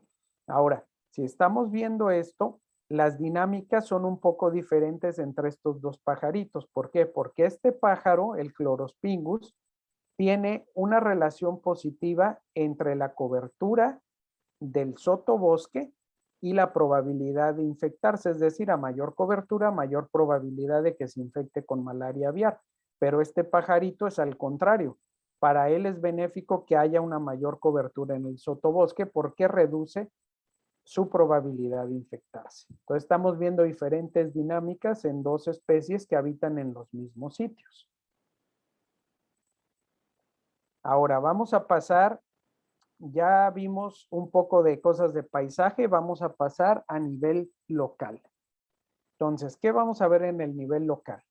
Ahora, si estamos viendo esto, las dinámicas son un poco diferentes entre estos dos pajaritos. ¿Por qué? Porque este pájaro, el Chlorospingus, tiene una relación positiva entre la cobertura del sotobosque y la probabilidad de infectarse, es decir, a mayor cobertura, mayor probabilidad de que se infecte con malaria aviar. Pero este pajarito es al contrario. Para él es benéfico que haya una mayor cobertura en el sotobosque porque reduce su probabilidad de infectarse. Entonces estamos viendo diferentes dinámicas en dos especies que habitan en los mismos sitios. Ahora vamos a pasar, ya vimos un poco de cosas de paisaje, vamos a pasar a nivel local. Entonces, ¿qué vamos a ver en el nivel local?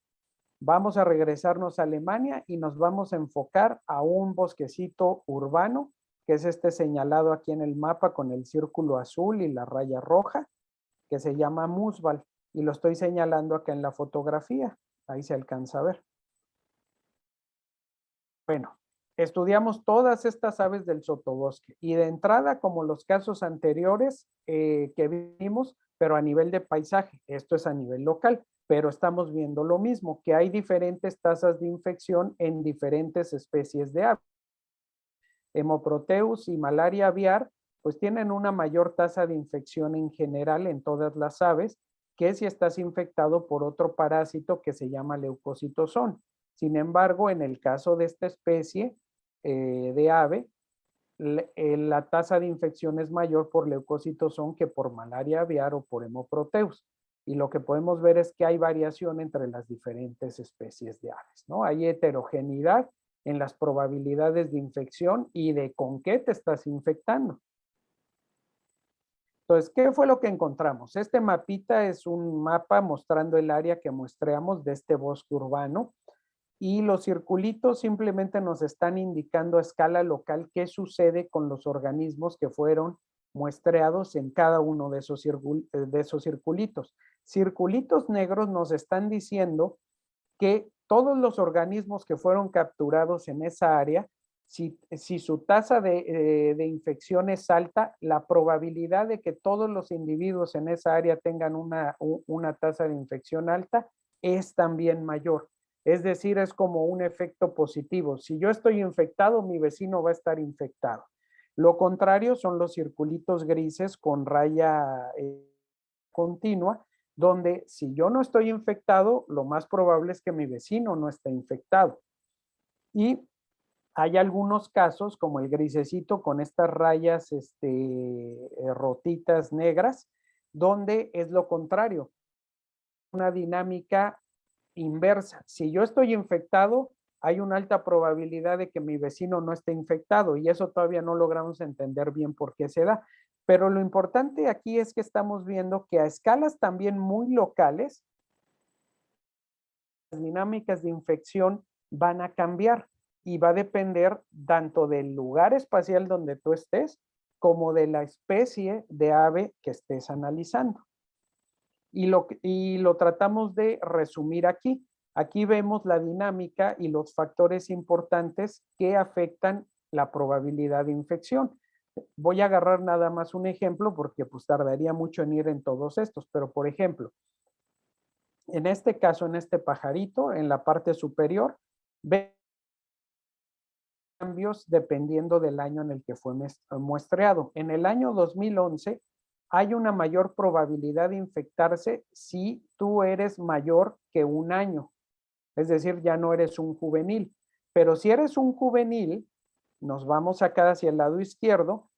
Vamos a regresarnos a Alemania y nos vamos a enfocar a un bosquecito urbano, que es este señalado aquí en el mapa con el círculo azul y la raya roja, que se llama Muswald, y lo estoy señalando acá en la fotografía. Ahí se alcanza a ver. Bueno, estudiamos todas estas aves del sotobosque y de entrada, como los casos anteriores que vimos, pero a nivel de paisaje, esto es a nivel local, pero estamos viendo lo mismo, que hay diferentes tasas de infección en diferentes especies de aves. Hemoproteus y malaria aviar, pues tienen una mayor tasa de infección en general en todas las aves, que si estás infectado por otro parásito que se llama leucocitosón. Sin embargo, en el caso de esta especie de ave, la tasa de infección es mayor por leucocitosón que por malaria aviar o por hemoproteus. Y lo que podemos ver es que hay variación entre las diferentes especies de aves, ¿no? Hay heterogeneidad en las probabilidades de infección y de con qué te estás infectando. Entonces, ¿qué fue lo que encontramos? Este mapita es un mapa mostrando el área que muestreamos de este bosque urbano y los circulitos simplemente nos están indicando a escala local qué sucede con los organismos que fueron muestreados en cada uno de esos circulitos. Circulitos negros nos están diciendo que todos los organismos que fueron capturados en esa área, si su tasa de infección es alta, la probabilidad de que todos los individuos en esa área tengan una tasa de infección alta es también mayor. Es decir, es como un efecto positivo. Si yo estoy infectado, mi vecino va a estar infectado. Lo contrario son los circulitos grises con raya continua, donde si yo no estoy infectado, lo más probable es que mi vecino no esté infectado. Y hay algunos casos, como el grisecito con estas rayas rotitas negras, donde es lo contrario. Una dinámica inversa. Si yo estoy infectado, hay una alta probabilidad de que mi vecino no esté infectado y eso todavía no logramos entender bien por qué se da. Pero lo importante aquí es que estamos viendo que a escalas también muy locales, las dinámicas de infección van a cambiar y va a depender tanto del lugar espacial donde tú estés como de la especie de ave que estés analizando. Y lo tratamos de resumir aquí. Aquí vemos la dinámica y los factores importantes que afectan la probabilidad de infección. Voy a agarrar nada más un ejemplo porque pues tardaría mucho en ir en todos estos, pero por ejemplo, en este caso, en este pajarito, en la parte superior, ve cambios dependiendo del año en el que fue muestreado. En el año 2011 hay una mayor probabilidad de infectarse si tú eres mayor que un año. Es decir, ya no eres un juvenil. Pero si eres un juvenil, nos vamos acá hacia el lado izquierdo,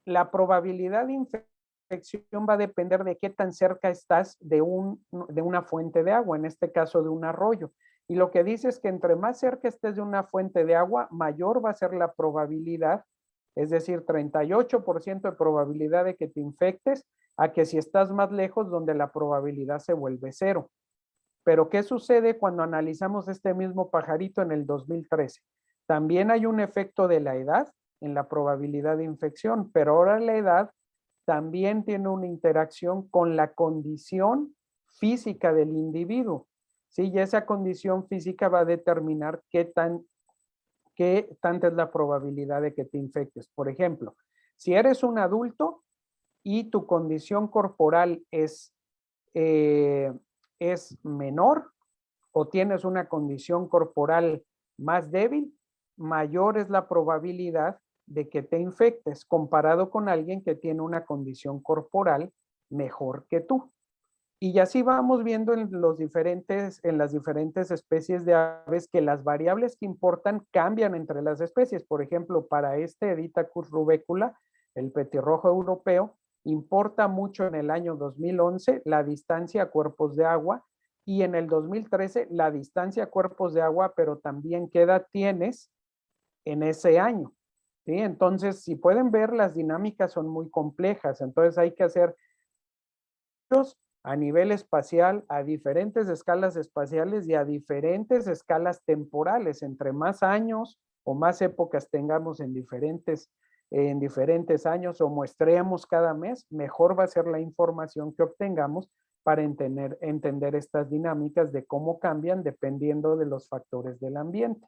la probabilidad de infección va a depender de qué tan cerca estás de una fuente de agua, en este caso de un arroyo. Y lo que dice es que entre más cerca estés de una fuente de agua, mayor va a ser la probabilidad, es decir, 38% de probabilidad de que te infectes, a que si estás más lejos, donde la probabilidad se vuelve 0. Pero ¿qué sucede cuando analizamos este mismo pajarito en el 2013? También hay un efecto de la edad en la probabilidad de infección, pero ahora la edad también tiene una interacción con la condición física del individuo. ¿Sí? Y esa condición física va a determinar qué tanta es la probabilidad de que te infectes. Por ejemplo, si eres un adulto y tu condición corporal es es menor o tienes una condición corporal más débil, mayor es la probabilidad de que te infectes comparado con alguien que tiene una condición corporal mejor que tú. Y así vamos viendo en las diferentes especies de aves que las variables que importan cambian entre las especies. Por ejemplo, para Editacus rubecula, el petirrojo europeo, importa mucho en el año 2011 la distancia a cuerpos de agua y en el 2013 la distancia a cuerpos de agua, pero también qué edad tienes en ese año. ¿Sí? Entonces, si pueden ver, las dinámicas son muy complejas. Entonces hay que hacer a nivel espacial, a diferentes escalas espaciales y a diferentes escalas temporales. Entre más años o más épocas tengamos en diferentes años o muestremos cada mes, mejor va a ser la información que obtengamos para entender estas dinámicas de cómo cambian dependiendo de los factores del ambiente.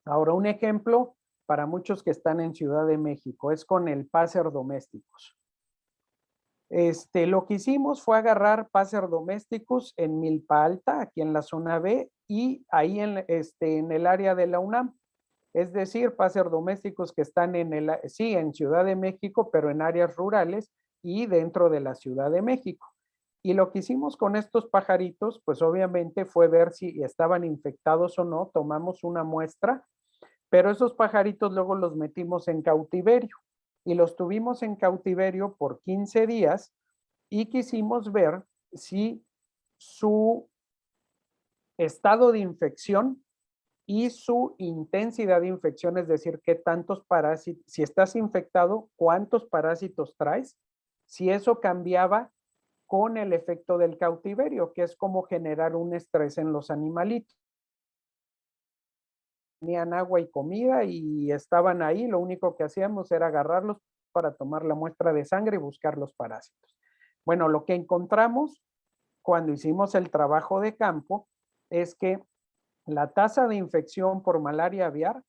Ahora, un ejemplo para muchos que están en Ciudad de México es con el Passer domesticus. Lo que hicimos fue agarrar Passer domesticus en Milpa Alta, aquí en la zona B, y ahí en el área de la UNAM. Es decir, Passer domesticus que están en Ciudad de México, pero en áreas rurales y dentro de la Ciudad de México. Y lo que hicimos con estos pajaritos, pues obviamente fue ver si estaban infectados o no. Tomamos una muestra, pero esos pajaritos luego los metimos en cautiverio. Y los tuvimos en cautiverio por 15 días y quisimos ver si su estado de infección y su intensidad de infección, es decir, qué tantos parásitos, si estás infectado, cuántos parásitos traes, si eso cambiaba con el efecto del cautiverio, que es como generar un estrés en los animalitos. Tenían agua y comida y estaban ahí, lo único que hacíamos era agarrarlos para tomar la muestra de sangre y buscar los parásitos. Bueno, lo que encontramos cuando hicimos el trabajo de campo es que la tasa de infección por malaria aviar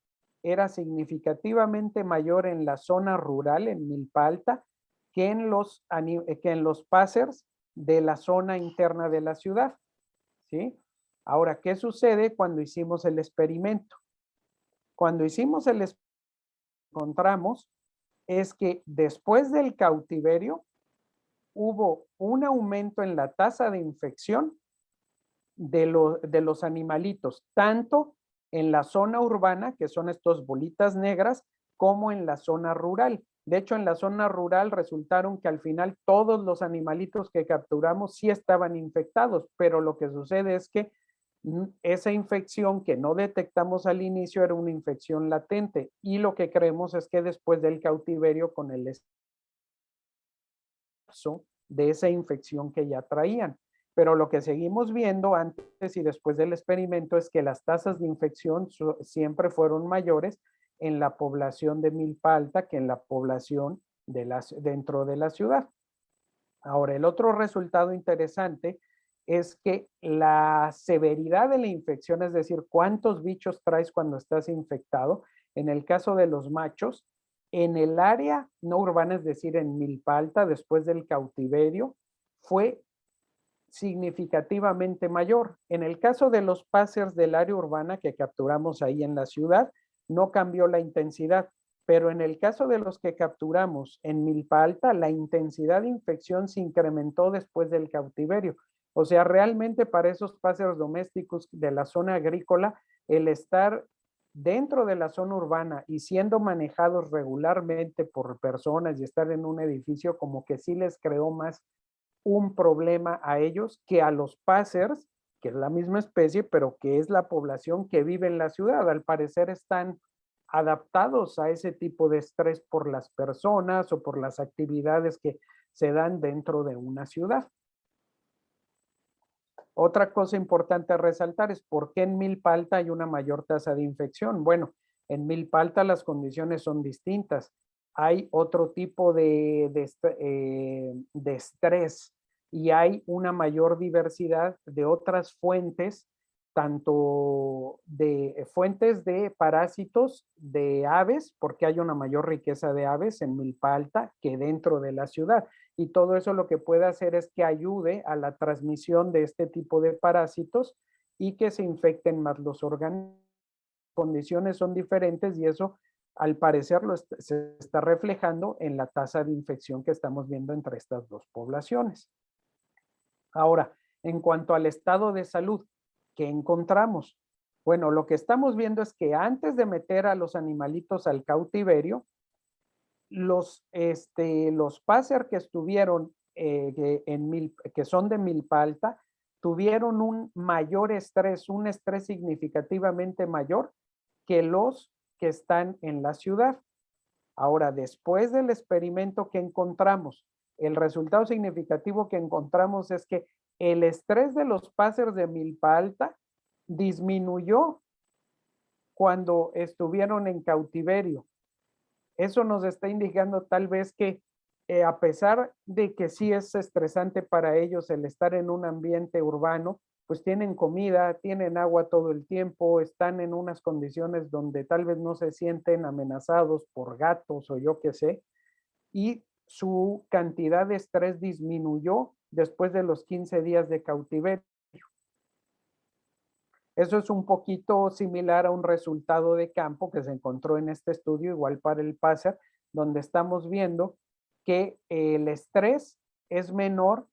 era significativamente mayor en la zona rural, en Milpa Alta, que en los passers de la zona interna de la ciudad. ¿Sí? Ahora, ¿qué sucede cuando hicimos el experimento? Cuando hicimos el experimento, encontramos es que después del cautiverio hubo un aumento en la tasa de infección de los animalitos, tanto en la zona urbana, que son estos bolitas negras, como en la zona rural. De hecho, en la zona rural resultaron que al final todos los animalitos que capturamos sí estaban infectados, pero lo que sucede es que esa infección que no detectamos al inicio era una infección latente y lo que creemos es que después del cautiverio con el lapso de esa infección que ya traían. Pero lo que seguimos viendo antes y después del experimento es que las tasas de infección siempre fueron mayores en la población de Milpa Alta que en la población dentro de la ciudad. Ahora, el otro resultado interesante es que la severidad de la infección, es decir, cuántos bichos traes cuando estás infectado, en el caso de los machos, en el área no urbana, es decir, en Milpa Alta, después del cautiverio, fue significativamente mayor. En el caso de los passers del área urbana que capturamos ahí en la ciudad, no cambió la intensidad, pero en el caso de los que capturamos en Milpa Alta, la intensidad de infección se incrementó después del cautiverio. O sea, realmente para esos passers domésticos de la zona agrícola, el estar dentro de la zona urbana y siendo manejados regularmente por personas y estar en un edificio como que sí les creó más un problema a ellos que a los passers, que es la misma especie, pero que es la población que vive en la ciudad. Al parecer están adaptados a ese tipo de estrés por las personas o por las actividades que se dan dentro de una ciudad. Otra cosa importante a resaltar es por qué en Milpa Alta hay una mayor tasa de infección. Bueno, en Milpa Alta las condiciones son distintas. Hay otro tipo de estrés y hay una mayor diversidad de otras fuentes, tanto de fuentes de parásitos de aves, porque hay una mayor riqueza de aves en Milpa Alta que dentro de la ciudad. y todo eso lo que puede hacer es que ayude a la transmisión de este tipo de parásitos y que se infecten más los organismos. Las condiciones son diferentes y eso al parecer se está reflejando en la tasa de infección que estamos viendo entre estas dos poblaciones. Ahora, en cuanto al estado de salud, ¿qué encontramos? Bueno, lo que estamos viendo es que antes de meter a los animalitos al cautiverio, los Passer que estuvieron, que son de milpa alta, tuvieron un mayor estrés, un estrés significativamente mayor que los que están en la ciudad. Ahora, después del experimento que encontramos, el resultado significativo que encontramos es que el estrés de los Passers de milpa alta disminuyó cuando estuvieron en cautiverio. Eso nos está indicando tal vez que a pesar de que sí es estresante para ellos el estar en un ambiente urbano, pues tienen comida, tienen agua todo el tiempo, están en unas condiciones donde tal vez no se sienten amenazados por gatos o yo qué sé, y su cantidad de estrés disminuyó después de los 15 días de cautiverio. Eso es un poquito similar a un resultado de campo que se encontró en este estudio, igual para el Passer, donde estamos viendo que el estrés es menor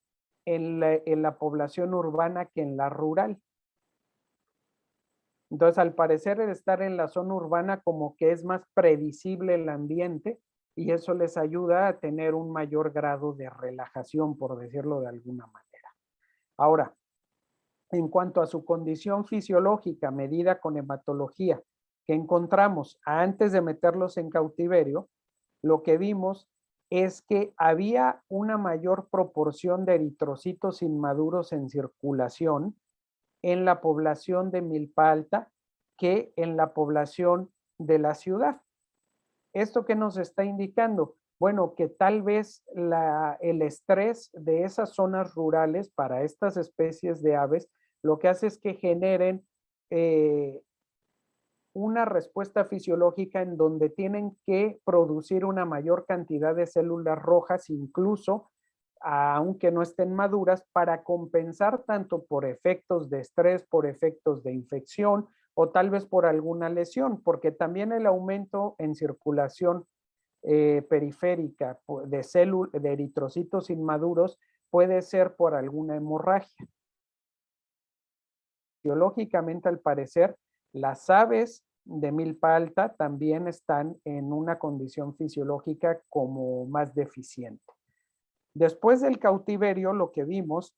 en la población urbana que en la rural. Entonces, al parecer, el estar en la zona urbana como que es más previsible el ambiente y eso les ayuda a tener un mayor grado de relajación, por decirlo de alguna manera. Ahora, en cuanto a su condición fisiológica medida con hematología que encontramos antes de meterlos en cautiverio, lo que vimos es que había una mayor proporción de eritrocitos inmaduros en circulación en la población de milpa alta que en la población de la ciudad. ¿Esto qué nos está indicando? Bueno, que tal vez el estrés de esas zonas rurales para estas especies de aves lo que hace es que generen una respuesta fisiológica en donde tienen que producir una mayor cantidad de células rojas, incluso aunque no estén maduras, para compensar tanto por efectos de estrés, por efectos de infección o tal vez por alguna lesión, porque también el aumento en circulación periférica de eritrocitos inmaduros puede ser por alguna hemorragia. Biológicamente, al parecer, las aves de milpa alta también están en una condición fisiológica como más deficiente. Después del cautiverio, lo que vimos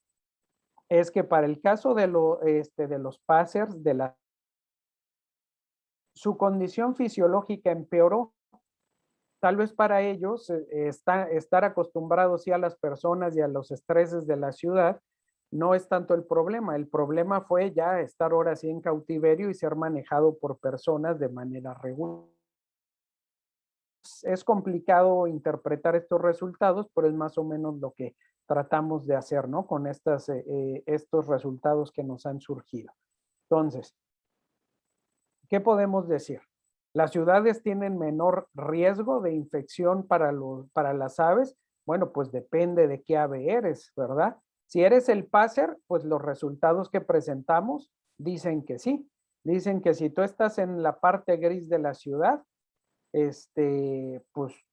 es que para el caso de los Passers, su condición fisiológica empeoró. Tal vez para ellos estar acostumbrados sí a las personas y a los estreses de la ciudad no es tanto el problema fue ya estar ahora sí en cautiverio y ser manejado por personas de manera regular. Es complicado interpretar estos resultados, pero es más o menos lo que tratamos de hacer, ¿no? Con estos resultados que nos han surgido. Entonces, ¿qué podemos decir? ¿Las ciudades tienen menor riesgo de infección para las aves? Bueno, pues depende de qué ave eres, ¿verdad? Si eres el Passer, pues los resultados que presentamos dicen que sí. Dicen que si tú estás en la parte gris de la ciudad, pues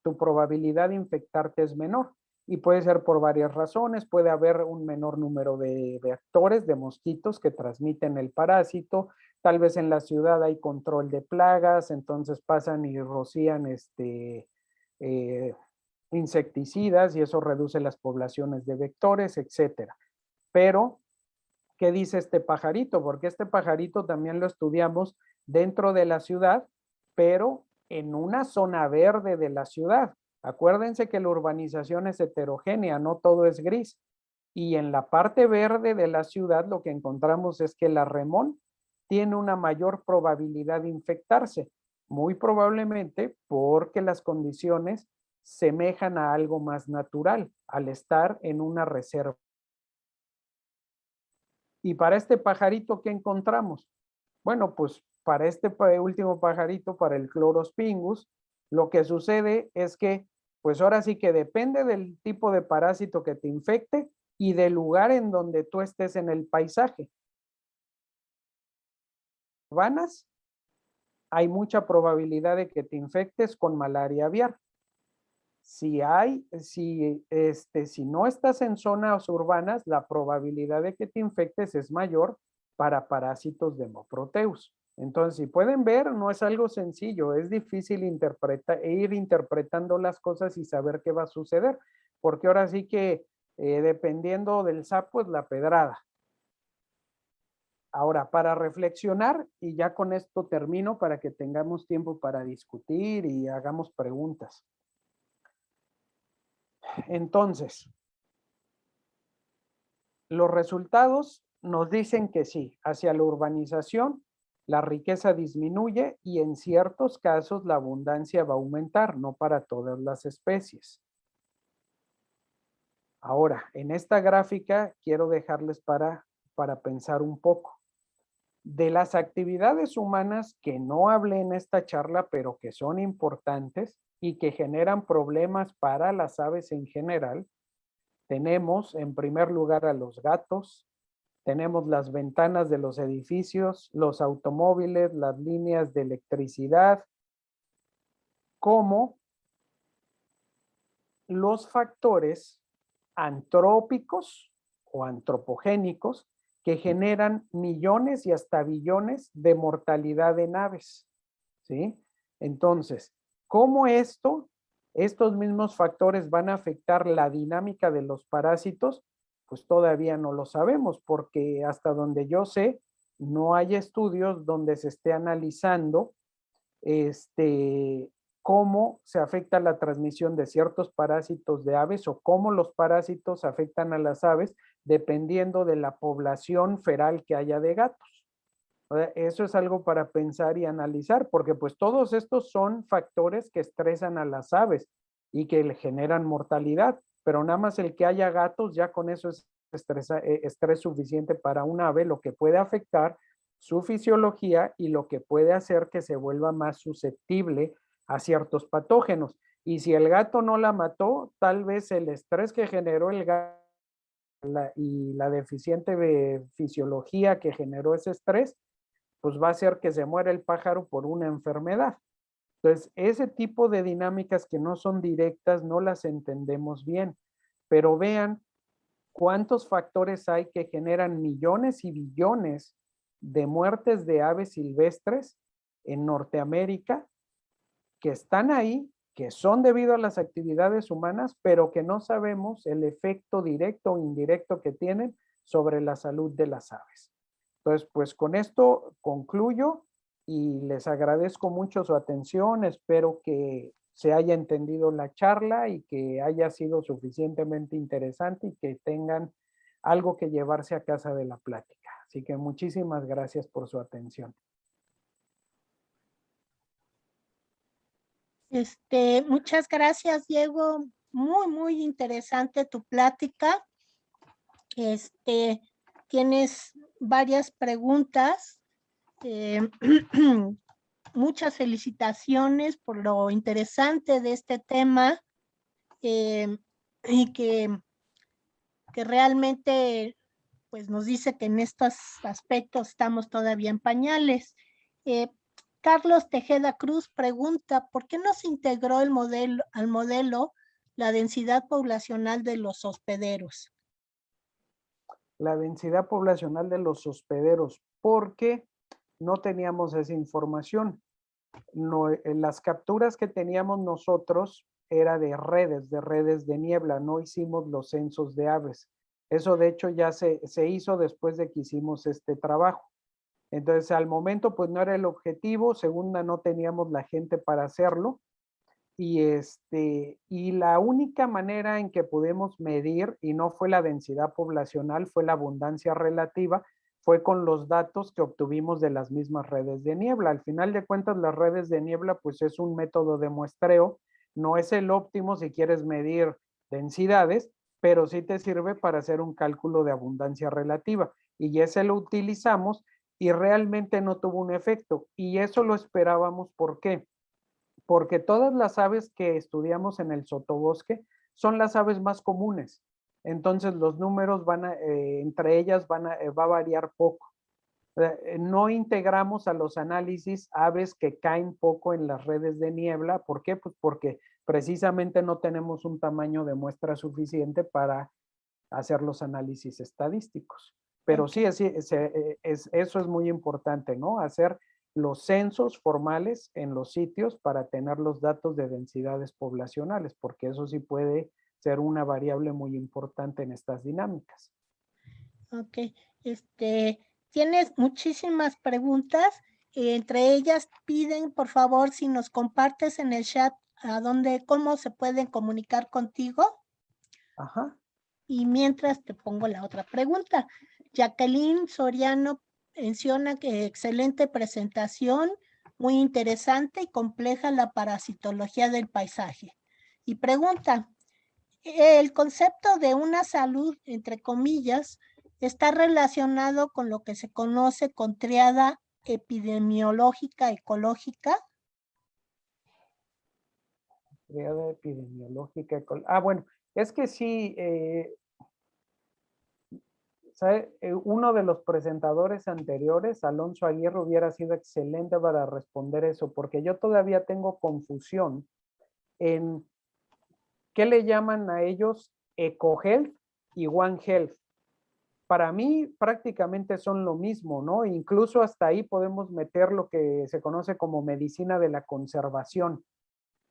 tu probabilidad de infectarte es menor. Y puede ser por varias razones. Puede haber un menor número de vectores, de mosquitos que transmiten el parásito. Tal vez en la ciudad hay control de plagas, entonces pasan y rocían insecticidas y eso reduce las poblaciones de vectores, etcétera. Pero, ¿qué dice este pajarito? Porque este pajarito también lo estudiamos dentro de la ciudad, pero en una zona verde de la ciudad. Acuérdense que la urbanización es heterogénea, no todo es gris. Y en la parte verde de la ciudad lo que encontramos es que la remón tiene una mayor probabilidad de infectarse, muy probablemente porque las condiciones semejan a algo más natural al estar en una reserva. Y para este pajarito, ¿qué encontramos? Bueno, pues para este último pajarito, para el Chloros pingus, lo que sucede es que pues ahora sí que depende del tipo de parásito que te infecte y del lugar en donde tú estés en el paisaje. Urbanas, hay mucha probabilidad de que te infectes con malaria aviar. Si no estás en zonas urbanas, la probabilidad de que te infectes es mayor para parásitos de Hemoproteus. Entonces, si pueden ver, no es algo sencillo, es difícil ir interpretando las cosas y saber qué va a suceder, porque ahora sí que dependiendo del sapo es la pedrada. Ahora, para reflexionar, y ya con esto termino para que tengamos tiempo para discutir y hagamos preguntas. Entonces, los resultados nos dicen que sí, hacia la urbanización, la riqueza disminuye y en ciertos casos la abundancia va a aumentar, no para todas las especies. Ahora, en esta gráfica quiero dejarles para pensar un poco. De las actividades humanas que no hablé en esta charla, pero que son importantes y que generan problemas para las aves en general, tenemos en primer lugar a los gatos, tenemos las ventanas de los edificios, los automóviles, las líneas de electricidad, como los factores antrópicos o antropogénicos que generan millones y hasta billones de mortalidad en aves, ¿sí? Entonces, ¿cómo estos mismos factores van a afectar la dinámica de los parásitos? Pues todavía no lo sabemos, porque hasta donde yo sé, no hay estudios donde se esté analizando cómo se afecta la transmisión de ciertos parásitos de aves o cómo los parásitos afectan a las aves dependiendo de la población feral que haya de gatos. Eso es algo para pensar y analizar, porque pues todos estos son factores que estresan a las aves y que le generan mortalidad, pero nada más el que haya gatos, ya con eso es estrés suficiente para un ave, lo que puede afectar su fisiología y lo que puede hacer que se vuelva más susceptible a ciertos patógenos. Y si el gato no la mató, tal vez el estrés que generó el gato y la deficiente fisiología que generó ese estrés, pues va a hacer que se muera el pájaro por una enfermedad. Entonces, ese tipo de dinámicas que no son directas no las entendemos bien, pero vean cuántos factores hay que generan millones y billones de muertes de aves silvestres en Norteamérica, que están ahí, que son debido a las actividades humanas, pero que no sabemos el efecto directo o indirecto que tienen sobre la salud de las aves. Entonces, pues con esto concluyo y les agradezco mucho su atención. Espero que se haya entendido la charla y que haya sido suficientemente interesante y que tengan algo que llevarse a casa de la plática. Así que muchísimas gracias por su atención. Muchas gracias, Diego. Muy, muy interesante tu plática. Tienes varias preguntas. Muchas felicitaciones por lo interesante de este tema y que realmente pues nos dice que en estos aspectos estamos todavía en pañales. Carlos Tejeda Cruz pregunta, ¿por qué no se integró al modelo la densidad poblacional de los hospederos? La densidad poblacional de los hospederos, porque no teníamos esa información. No, las capturas que teníamos nosotros era de redes de niebla, no hicimos los censos de aves. Eso de hecho ya se hizo después de que hicimos este trabajo. Entonces al momento pues no era el objetivo, segunda no teníamos la gente para hacerlo y la única manera en que pudimos medir, y no fue la densidad poblacional, fue la abundancia relativa, fue con los datos que obtuvimos de las mismas redes de niebla. Al final de cuentas, las redes de niebla pues es un método de muestreo, no es el óptimo si quieres medir densidades, pero sí te sirve para hacer un cálculo de abundancia relativa. Y ese lo utilizamos y realmente no tuvo un efecto. Y eso lo esperábamos, ¿por qué? porque todas las aves que estudiamos en el sotobosque son las aves más comunes. Entonces los números entre ellas va a variar poco. No integramos a los análisis aves que caen poco en las redes de niebla. ¿Por qué? Pues porque precisamente no tenemos un tamaño de muestra suficiente para hacer los análisis estadísticos. Pero sí, eso es muy importante, ¿no? Hacer los censos formales en los sitios para tener los datos de densidades poblacionales, porque eso sí puede ser una variable muy importante en estas dinámicas. Ok, tienes muchísimas preguntas, entre ellas piden por favor si nos compartes en el chat cómo se pueden comunicar contigo. Ajá. Y mientras te pongo la otra pregunta. Jacqueline Soriano menciona que excelente presentación, muy interesante y compleja la parasitología del paisaje. Y pregunta, ¿el concepto de una salud, entre comillas, está relacionado con lo que se conoce con triada epidemiológica ecológica? Triada epidemiológica. Bueno, es que sí, ¿sabe? Uno de los presentadores anteriores, Alonso Aguirre, hubiera sido excelente para responder eso, porque yo todavía tengo confusión en qué le llaman a ellos EcoHealth y One Health. Para mí prácticamente son lo mismo, ¿no? Incluso hasta ahí podemos meter lo que se conoce como medicina de la conservación,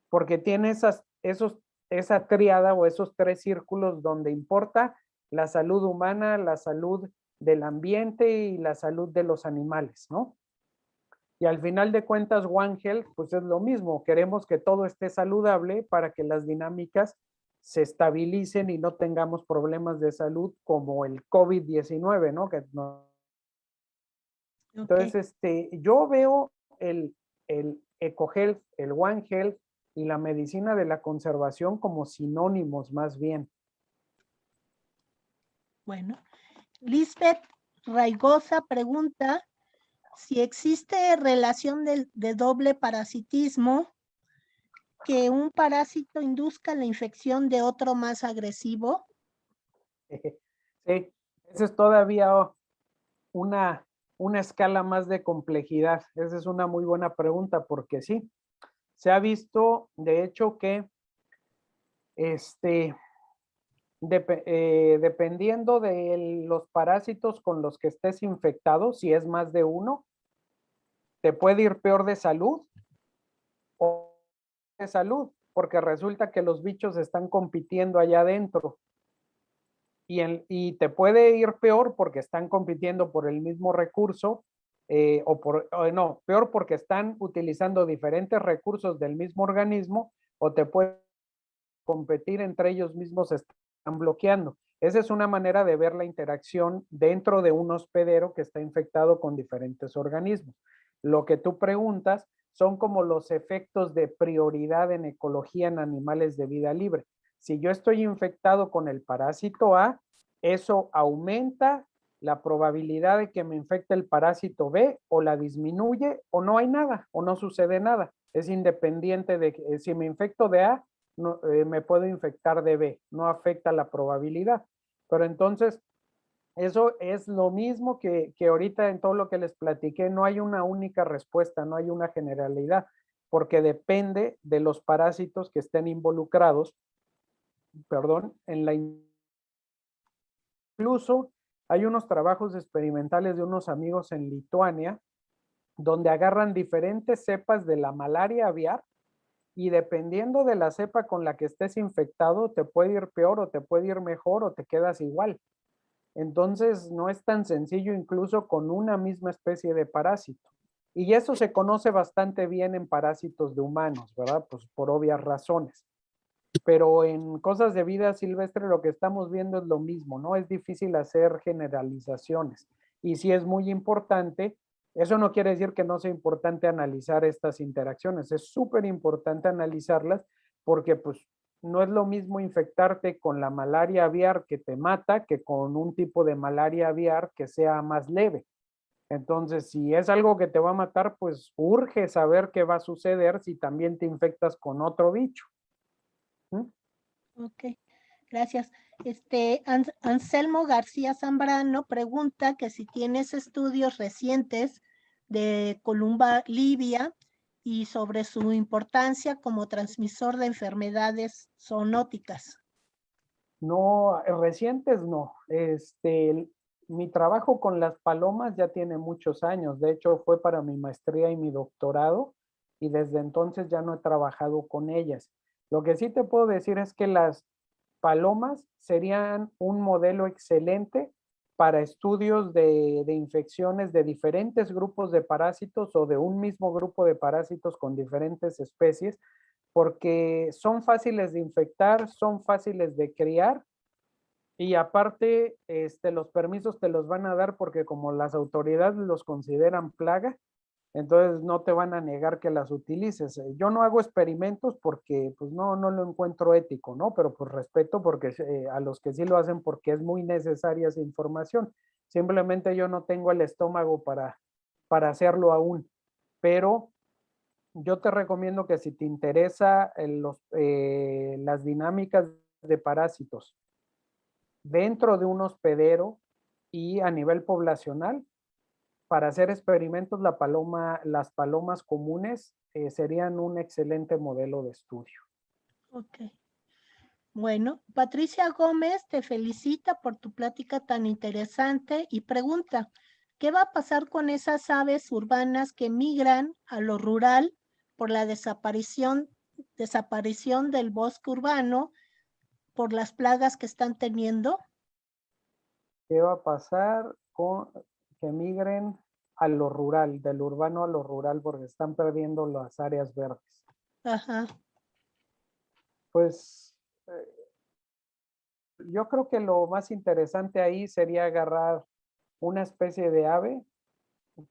porque tiene esa tríada o esos tres círculos donde importa la salud humana, la salud del ambiente y la salud de los animales, ¿no? Y al final de cuentas, One Health, pues es lo mismo. Queremos que todo esté saludable para que las dinámicas se estabilicen y no tengamos problemas de salud como el COVID-19, ¿no? Entonces, yo veo el EcoHealth, el One Health y la medicina de la conservación como sinónimos más bien. Bueno, Lisbeth Raigosa pregunta si existe relación de doble parasitismo, que un parásito induzca la infección de otro más agresivo. Sí, esa es todavía una escala más de complejidad. Esa es una muy buena pregunta porque sí, se ha visto de hecho que dependiendo de los parásitos con los que estés infectado, si es más de uno, te puede ir peor de salud o de salud, porque resulta que los bichos están compitiendo allá adentro. Y te puede ir peor porque están compitiendo por el mismo recurso, peor porque están utilizando diferentes recursos del mismo organismo, o te puede competir entre ellos mismos, están bloqueando. Esa es una manera de ver la interacción dentro de un hospedero que está infectado con diferentes organismos. Lo que tú preguntas son como los efectos de prioridad en ecología en animales de vida libre. Si yo estoy infectado con el parásito A, eso aumenta la probabilidad de que me infecte el parásito B, o la disminuye, o no hay nada, o no sucede nada. Es independiente de que si me infecto de A, no, me puedo infectar de B, no afecta la probabilidad. Pero entonces, eso es lo mismo que ahorita en todo lo que les platiqué, no hay una única respuesta, no hay una generalidad, porque depende de los parásitos que estén involucrados, en la... Incluso hay unos trabajos experimentales de unos amigos en Lituania, donde agarran diferentes cepas de la malaria aviar, y dependiendo de la cepa con la que estés infectado, te puede ir peor o te puede ir mejor o te quedas igual. Entonces, no es tan sencillo incluso con una misma especie de parásito. Y eso se conoce bastante bien en parásitos de humanos, ¿verdad? Pues por obvias razones. Pero en cosas de vida silvestre lo que estamos viendo es lo mismo, ¿no? Es difícil hacer generalizaciones. Y sí es muy importante, eso no quiere decir que no sea importante analizar estas interacciones, es súper importante analizarlas porque pues no es lo mismo infectarte con la malaria aviar que te mata que con un tipo de malaria aviar que sea más leve. Entonces, si es algo que te va a matar, pues urge saber qué va a suceder si también te infectas con otro bicho. Ok, gracias. Anselmo García Zambrano pregunta que si tienes estudios recientes de Columba Libia y sobre su importancia como transmisor de enfermedades zoonóticas. No, recientes no. Mi trabajo con las palomas ya tiene muchos años. De hecho, fue para mi maestría y mi doctorado, y desde entonces ya no he trabajado con ellas. Lo que sí te puedo decir es que las palomas serían un modelo excelente para estudios de infecciones de diferentes grupos de parásitos o de un mismo grupo de parásitos con diferentes especies, porque son fáciles de infectar, son fáciles de criar, y aparte los permisos te los van a dar porque como las autoridades los consideran plaga, entonces no te van a negar que las utilices. Yo no hago experimentos porque pues no lo encuentro ético, ¿no? Pero pues respeto porque a los que sí lo hacen porque es muy necesaria esa información. Simplemente yo no tengo el estómago para hacerlo aún. Pero yo te recomiendo que si te interesa las dinámicas de parásitos dentro de un hospedero y a nivel poblacional, para hacer experimentos, las palomas comunes serían un excelente modelo de estudio. Ok. Bueno, Patricia Gómez te felicita por tu plática tan interesante y pregunta, ¿qué va a pasar con esas aves urbanas que migran a lo rural por la desaparición del bosque urbano por las plagas que están teniendo? ¿Qué va a pasar con que migren a lo rural, del urbano a lo rural, porque están perdiendo las áreas verdes? Ajá. Pues yo creo que lo más interesante ahí sería agarrar una especie de ave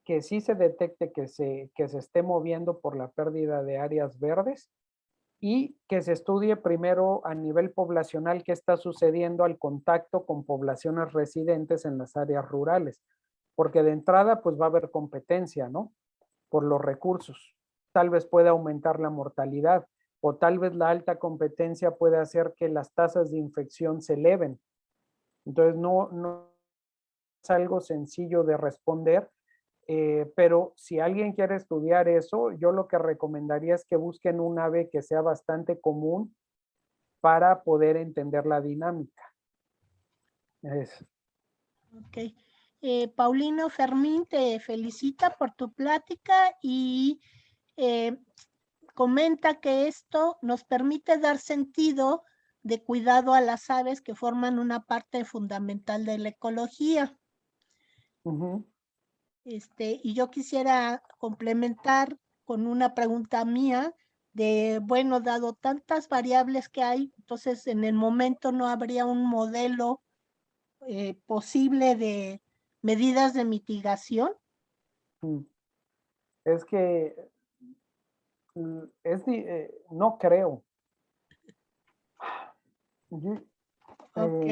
que sí se detecte que se esté moviendo por la pérdida de áreas verdes, y que se estudie primero a nivel poblacional qué está sucediendo al contacto con poblaciones residentes en las áreas rurales, porque de entrada pues va a haber competencia, ¿no? Por los recursos. Tal vez pueda aumentar la mortalidad, o tal vez la alta competencia puede hacer que las tasas de infección se eleven. Entonces no es algo sencillo de responder, pero si alguien quiere estudiar eso, yo lo que recomendaría es que busquen un ave que sea bastante común para poder entender la dinámica. Ok. Paulino Fermín te felicita por tu plática y comenta que esto nos permite dar sentido de cuidado a las aves que forman una parte fundamental de la ecología. Y yo quisiera complementar con una pregunta mía de, bueno, dado tantas variables que hay, entonces en el momento no habría un modelo posible de medidas de mitigación. Es que no creo. Ok.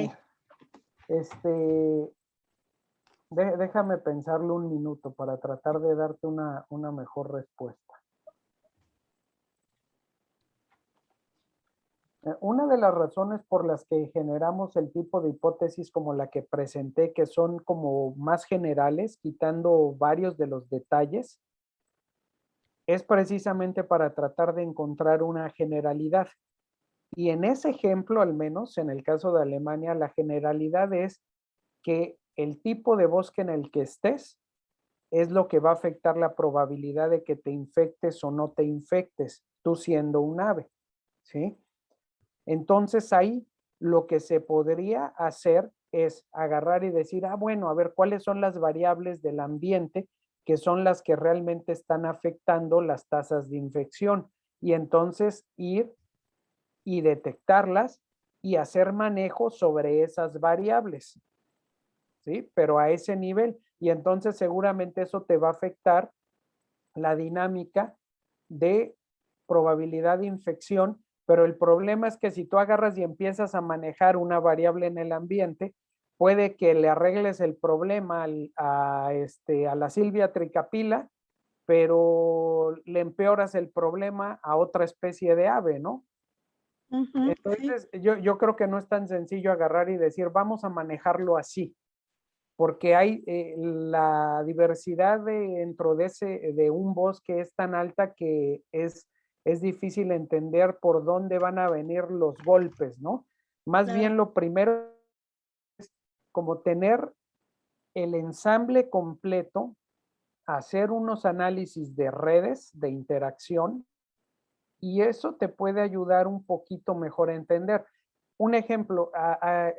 Déjame pensarlo un minuto para tratar de darte una mejor respuesta. Una de las razones por las que generamos el tipo de hipótesis como la que presenté, que son como más generales, quitando varios de los detalles, es precisamente para tratar de encontrar una generalidad. Y en ese ejemplo, al menos en el caso de Alemania, la generalidad es que el tipo de bosque en el que estés es lo que va a afectar la probabilidad de que te infectes o no te infectes, tú siendo un ave, ¿sí? Entonces ahí lo que se podría hacer es agarrar y decir, bueno, a ver, ¿cuáles son las variables del ambiente que son las que realmente están afectando las tasas de infección? Y entonces ir y detectarlas y hacer manejo sobre esas variables, ¿sí? Pero a ese nivel. Y entonces seguramente eso te va a afectar la dinámica de probabilidad de infección, pero el problema es que si tú agarras y empiezas a manejar una variable en el ambiente, puede que le arregles el problema a la Silvia tricapila, pero le empeoras el problema a otra especie de ave, ¿no? Ujú, sí. Entonces, yo creo que no es tan sencillo agarrar y decir, vamos a manejarlo así, porque hay la diversidad dentro de un bosque es tan alta que es difícil entender por dónde van a venir los golpes, ¿no? Más Claro. bien lo primero es como tener el ensamble completo, hacer unos análisis de redes de interacción, y eso te puede ayudar un poquito mejor a entender. Un ejemplo,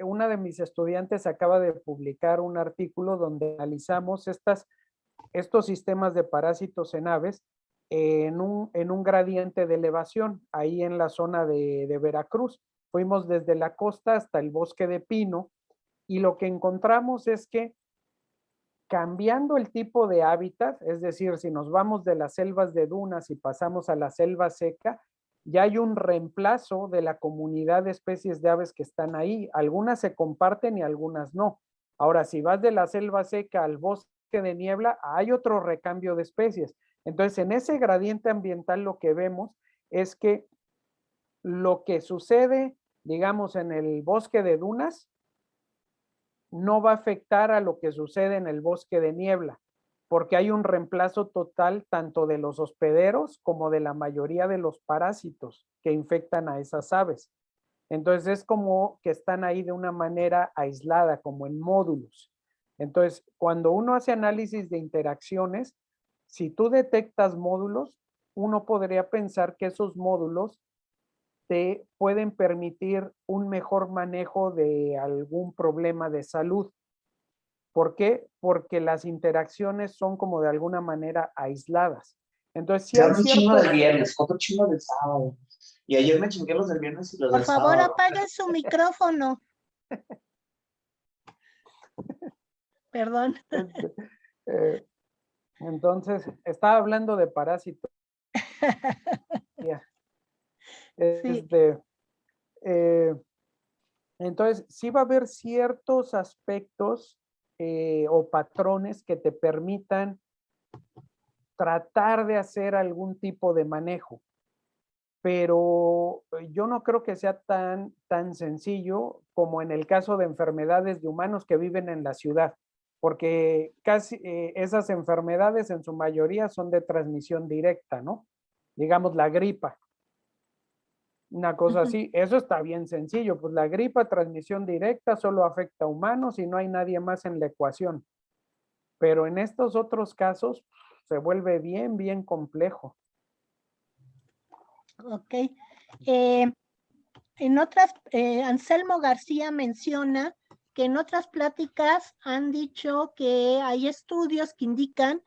una de mis estudiantes acaba de publicar un artículo donde analizamos estos sistemas de parásitos en aves en un gradiente de elevación, ahí en la zona de Veracruz. Fuimos desde la costa hasta el bosque de pino, y lo que encontramos es que cambiando el tipo de hábitat, es decir, si nos vamos de las selvas de dunas y pasamos a la selva seca, ya hay un reemplazo de la comunidad de especies de aves que están ahí. Algunas se comparten y algunas no. Ahora, si vas de la selva seca al bosque de niebla, hay otro recambio de especies. Entonces, en ese gradiente ambiental lo que vemos es que lo que sucede, digamos, en el bosque de dunas, no va a afectar a lo que sucede en el bosque de niebla, porque hay un reemplazo total tanto de los hospederos como de la mayoría de los parásitos que infectan a esas aves. Entonces es como que están ahí de una manera aislada, como en módulos. Entonces, cuando uno hace análisis de interacciones, si tú detectas módulos, uno podría pensar que esos módulos te pueden permitir un mejor manejo de algún problema de salud. ¿Por qué? Porque las interacciones son como de alguna manera aisladas. Entonces, si Ya hay un chingo del ciertos... viernes, otro chingo del sábado. Y ayer me chingué los del viernes y los Por del favor, sábado. apaguen su micrófono. Perdón. Entonces, estaba hablando de parásitos. Sí. Entonces, sí va a haber ciertos aspectos o patrones que te permitan tratar de hacer algún tipo de manejo, pero yo no creo que sea tan sencillo como en el caso de enfermedades de humanos que viven en la ciudad, porque casi esas enfermedades en su mayoría son de transmisión directa, ¿no? Digamos la gripa, una cosa así. Eso está bien sencillo, pues la gripa, transmisión directa, solo afecta a humanos y no hay nadie más en la ecuación. Pero en estos otros casos se vuelve bien complejo. Ok. En otras, Anselmo García menciona que en otras pláticas han dicho que hay estudios que indican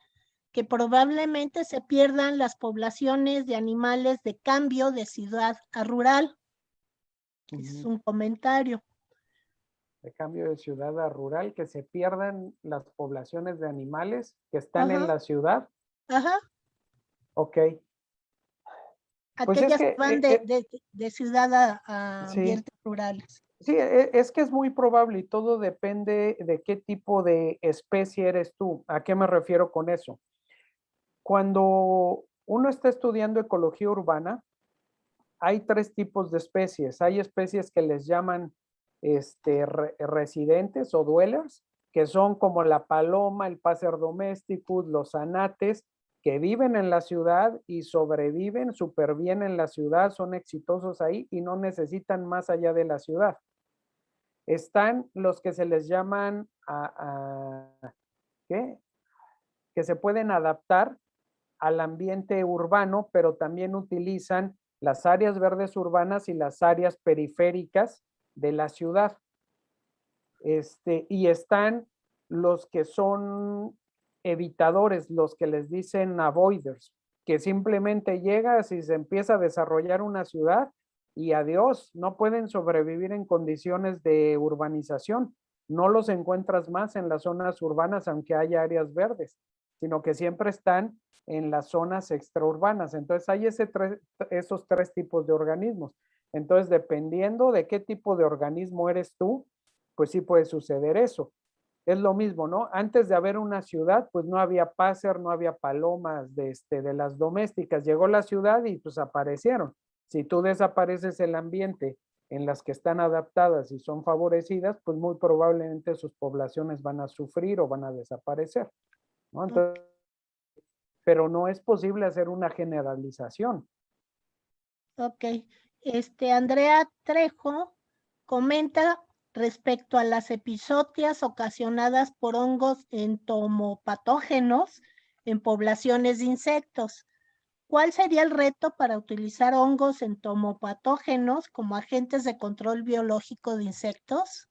que probablemente se pierdan las poblaciones de animales de cambio de ciudad a rural. Es un comentario. De cambio de ciudad a rural, que se pierdan las poblaciones de animales que están en la ciudad. Ajá. Ok. Aquellas que van de ciudad a sí. ambientes rurales. Sí, es que es muy probable y todo depende de qué tipo de especie eres tú. ¿A qué me refiero con eso? Cuando uno está estudiando ecología urbana, hay tres tipos de especies. Hay especies que les llaman residentes o dwellers, que son como la paloma, el passer domesticus, los anates, que viven en la ciudad y sobreviven súper bien en la ciudad, son exitosos ahí y no necesitan más allá de la ciudad. Están los que se les llaman ¿qué? Que se pueden adaptar al ambiente urbano, pero también utilizan las áreas verdes urbanas y las áreas periféricas de la ciudad. Y están los que son evitadores, los que les dicen avoiders, que simplemente llegas y se empieza a desarrollar una ciudad y adiós, no pueden sobrevivir en condiciones de urbanización. No los encuentras más en las zonas urbanas, aunque haya áreas verdes, sino que siempre están en las zonas extraurbanas. Entonces hay esos tres tipos de organismos. Entonces, dependiendo de qué tipo de organismo eres tú, pues sí puede suceder eso. Es lo mismo, ¿no? Antes de haber una ciudad, pues no había pácer, no había palomas de las domésticas. Llegó la ciudad y pues aparecieron. Si tú desapareces el ambiente en las que están adaptadas y son favorecidas, pues muy probablemente sus poblaciones van a sufrir o van a desaparecer, ¿no? Entonces, pero no es posible hacer una generalización. Ok. Andrea Trejo comenta respecto a las epizootias ocasionadas por hongos entomopatógenos en poblaciones de insectos. ¿Cuál sería el reto para utilizar hongos entomopatógenos como agentes de control biológico de insectos?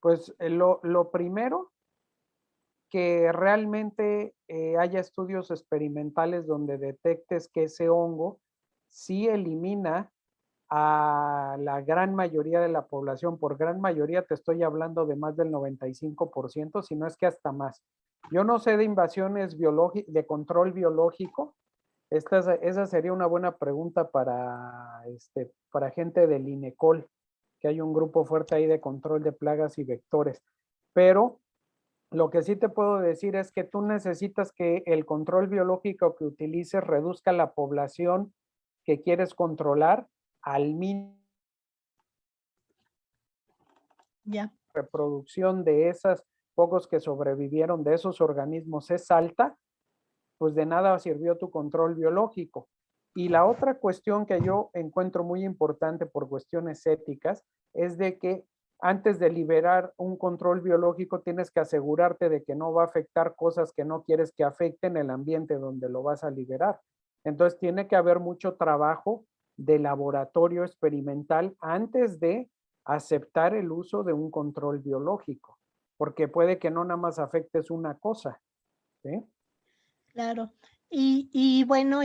Pues lo primero, que realmente haya estudios experimentales donde detectes que ese hongo sí elimina a la gran mayoría de la población. Por gran mayoría te estoy hablando de más del 95%, si no es que hasta más. Yo no sé de invasiones de control biológico. Esa sería una buena pregunta para gente del INECOL, que hay un grupo fuerte ahí de control de plagas y vectores. Pero lo que sí te puedo decir es que tú necesitas que el control biológico que utilices reduzca la población que quieres controlar al mínimo. Ya. La reproducción de esos pocos que sobrevivieron de esos organismos es alta, pues de nada sirvió tu control biológico. Y la otra cuestión que yo encuentro muy importante por cuestiones éticas es de que antes de liberar un control biológico tienes que asegurarte de que no va a afectar cosas que no quieres que afecten el ambiente donde lo vas a liberar. Entonces tiene que haber mucho trabajo de laboratorio experimental antes de aceptar el uso de un control biológico, porque puede que no nada más afectes una cosa, ¿sí? Claro. Y bueno,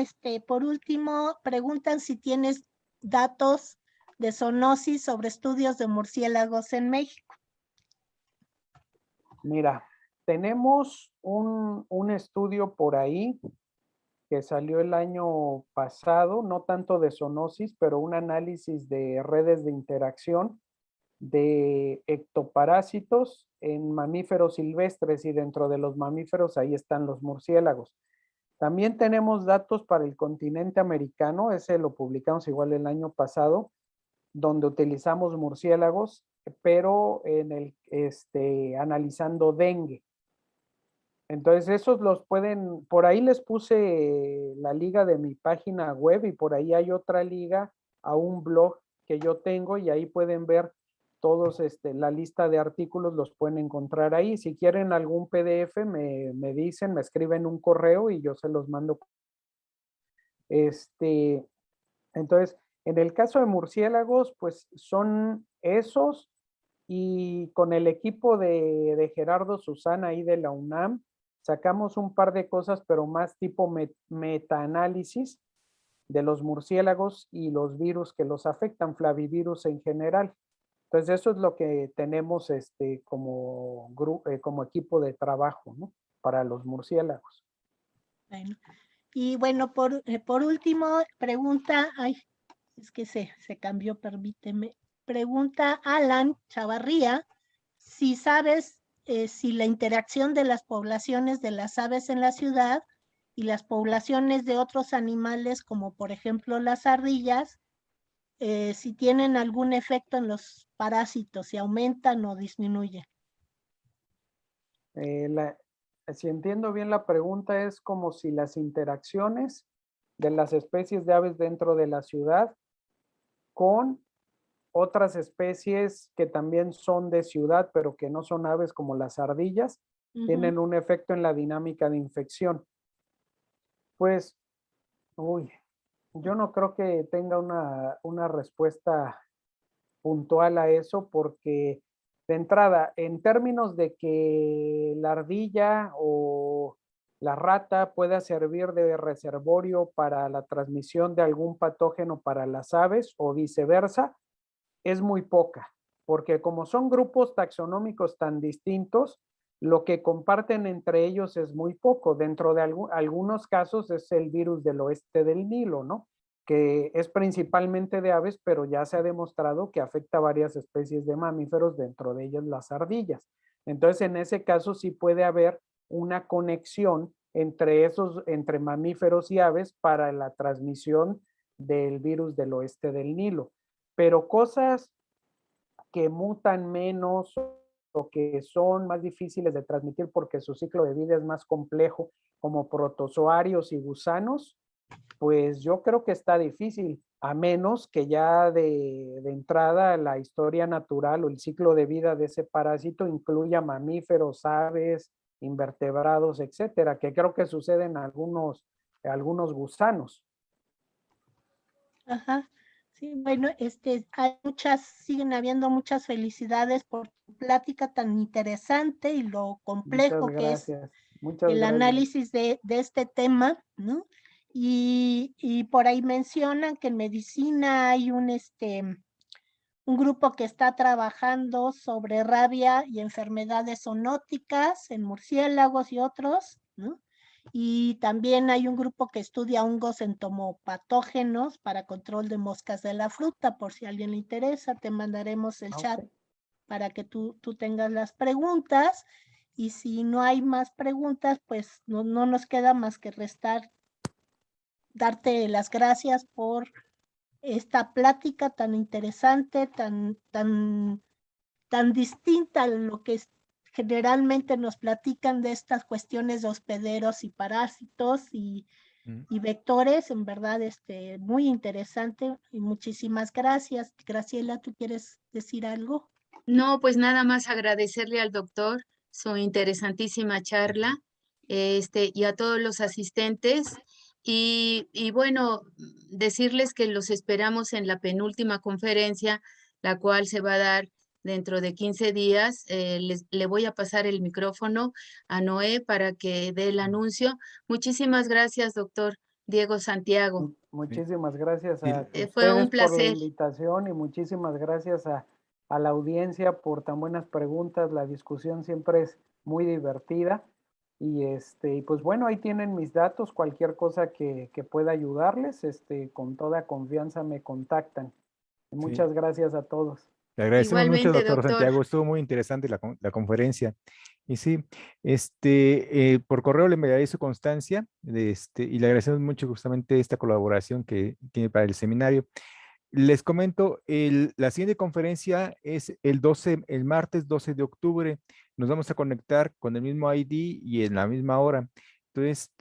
por último, preguntan si tienes datos de zoonosis sobre estudios de murciélagos en México. Mira, tenemos un estudio por ahí que salió el año pasado, no tanto de zoonosis, pero un análisis de redes de interacción de ectoparásitos en mamíferos silvestres, y dentro de los mamíferos ahí están los murciélagos. También tenemos datos para el continente americano, ese lo publicamos igual el año pasado, donde utilizamos murciélagos, pero analizando dengue. Entonces esos los pueden, por ahí les puse la liga de mi página web, y por ahí hay otra liga a un blog que yo tengo, y ahí pueden ver todos, la lista de artículos los pueden encontrar ahí. Si quieren algún PDF me dicen, me escriben un correo y yo se los mando. Entonces, en el caso de murciélagos, pues son esos, y con el equipo de Gerardo Susana ahí de la UNAM, sacamos un par de cosas, pero más tipo metaanálisis de los murciélagos y los virus que los afectan, flavivirus en general. Entonces, eso es lo que tenemos como equipo de trabajo, ¿no? Para los murciélagos. Bueno. Y bueno, por último, pregunta, es que se cambió, permíteme. Pregunta Alan Chavarría, si sabes si la interacción de las poblaciones de las aves en la ciudad y las poblaciones de otros animales, como por ejemplo las ardillas, si tienen algún efecto en los parásitos, si aumentan o disminuyen. Si entiendo bien la pregunta, es como si las interacciones de las especies de aves dentro de la ciudad con otras especies que también son de ciudad, pero que no son aves, como las ardillas, tienen un efecto en la dinámica de infección. Pues, yo no creo que tenga una respuesta puntual a eso, porque de entrada, en términos de que la ardilla o la rata pueda servir de reservorio para la transmisión de algún patógeno para las aves o viceversa, es muy poca, porque como son grupos taxonómicos tan distintos, lo que comparten entre ellos es muy poco. Dentro de algunos casos es el virus del oeste del Nilo, ¿no? que es principalmente de aves, pero ya se ha demostrado que afecta a varias especies de mamíferos, dentro de ellas las ardillas. Entonces, en ese caso sí puede haber una conexión entre mamíferos y aves para la transmisión del virus del oeste del Nilo. Pero cosas que mutan menos o que son más difíciles de transmitir porque su ciclo de vida es más complejo, como protozoarios y gusanos, pues yo creo que está difícil, a menos que ya de entrada la historia natural o el ciclo de vida de ese parásito incluya mamíferos, aves, invertebrados, etcétera, que creo que sucede en algunos gusanos. Ajá. Sí, bueno, siguen habiendo muchas felicidades por tu plática tan interesante y lo complejo que es Muchas el gracias. análisis de este tema, ¿no? Y por ahí mencionan que en medicina hay un grupo que está trabajando sobre rabia y enfermedades zoonóticas en murciélagos y otros, ¿no? Y también hay un grupo que estudia hongos entomopatógenos para control de moscas de la fruta, por si a alguien le interesa, te mandaremos el chat para que tú tengas las preguntas, y si no hay más preguntas, pues no nos queda más que darte las gracias por esta plática tan interesante, tan distinta a lo que generalmente nos platican de estas cuestiones de hospederos y parásitos y vectores. En verdad, muy interesante, y muchísimas gracias. Graciela, ¿tú quieres decir algo? No, pues nada más agradecerle al doctor su interesantísima charla, y a todos los asistentes. Y bueno, decirles que los esperamos en la penúltima conferencia, la cual se va a dar dentro de 15 días. Le voy a pasar el micrófono a Noé para que dé el anuncio. Muchísimas gracias, doctor Diego Santiago. Muchísimas gracias a Fue un ustedes por la placer. invitación, y muchísimas gracias a la audiencia por tan buenas preguntas. La discusión siempre es muy divertida. Y pues bueno, ahí tienen mis datos. Cualquier cosa que pueda ayudarles, con toda confianza me contactan. Muchas gracias a todos. Le agradecemos mucho, Igualmente, doctor doctor. Santiago. Estuvo muy interesante la conferencia. Y sí, por correo le enviaré su constancia, y le agradecemos mucho justamente esta colaboración que tiene para el seminario. Les comento, la siguiente conferencia es el martes 12 de octubre. Nos vamos a conectar con el mismo ID y en la misma hora. Entonces,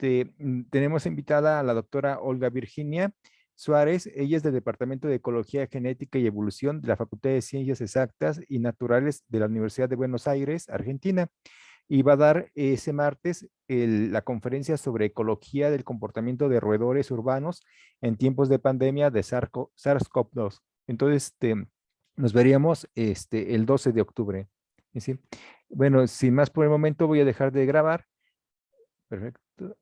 tenemos invitada a la doctora Olga Virginia Suárez. Ella es del Departamento de Ecología, Genética y Evolución de la Facultad de Ciencias Exactas y Naturales de la Universidad de Buenos Aires, Argentina. Y va a dar ese martes la conferencia sobre ecología del comportamiento de roedores urbanos en tiempos de pandemia de SARS-CoV-2. Entonces, nos veríamos el 12 de octubre. ¿Sí? Bueno, sin más por el momento voy a dejar de grabar. Perfecto.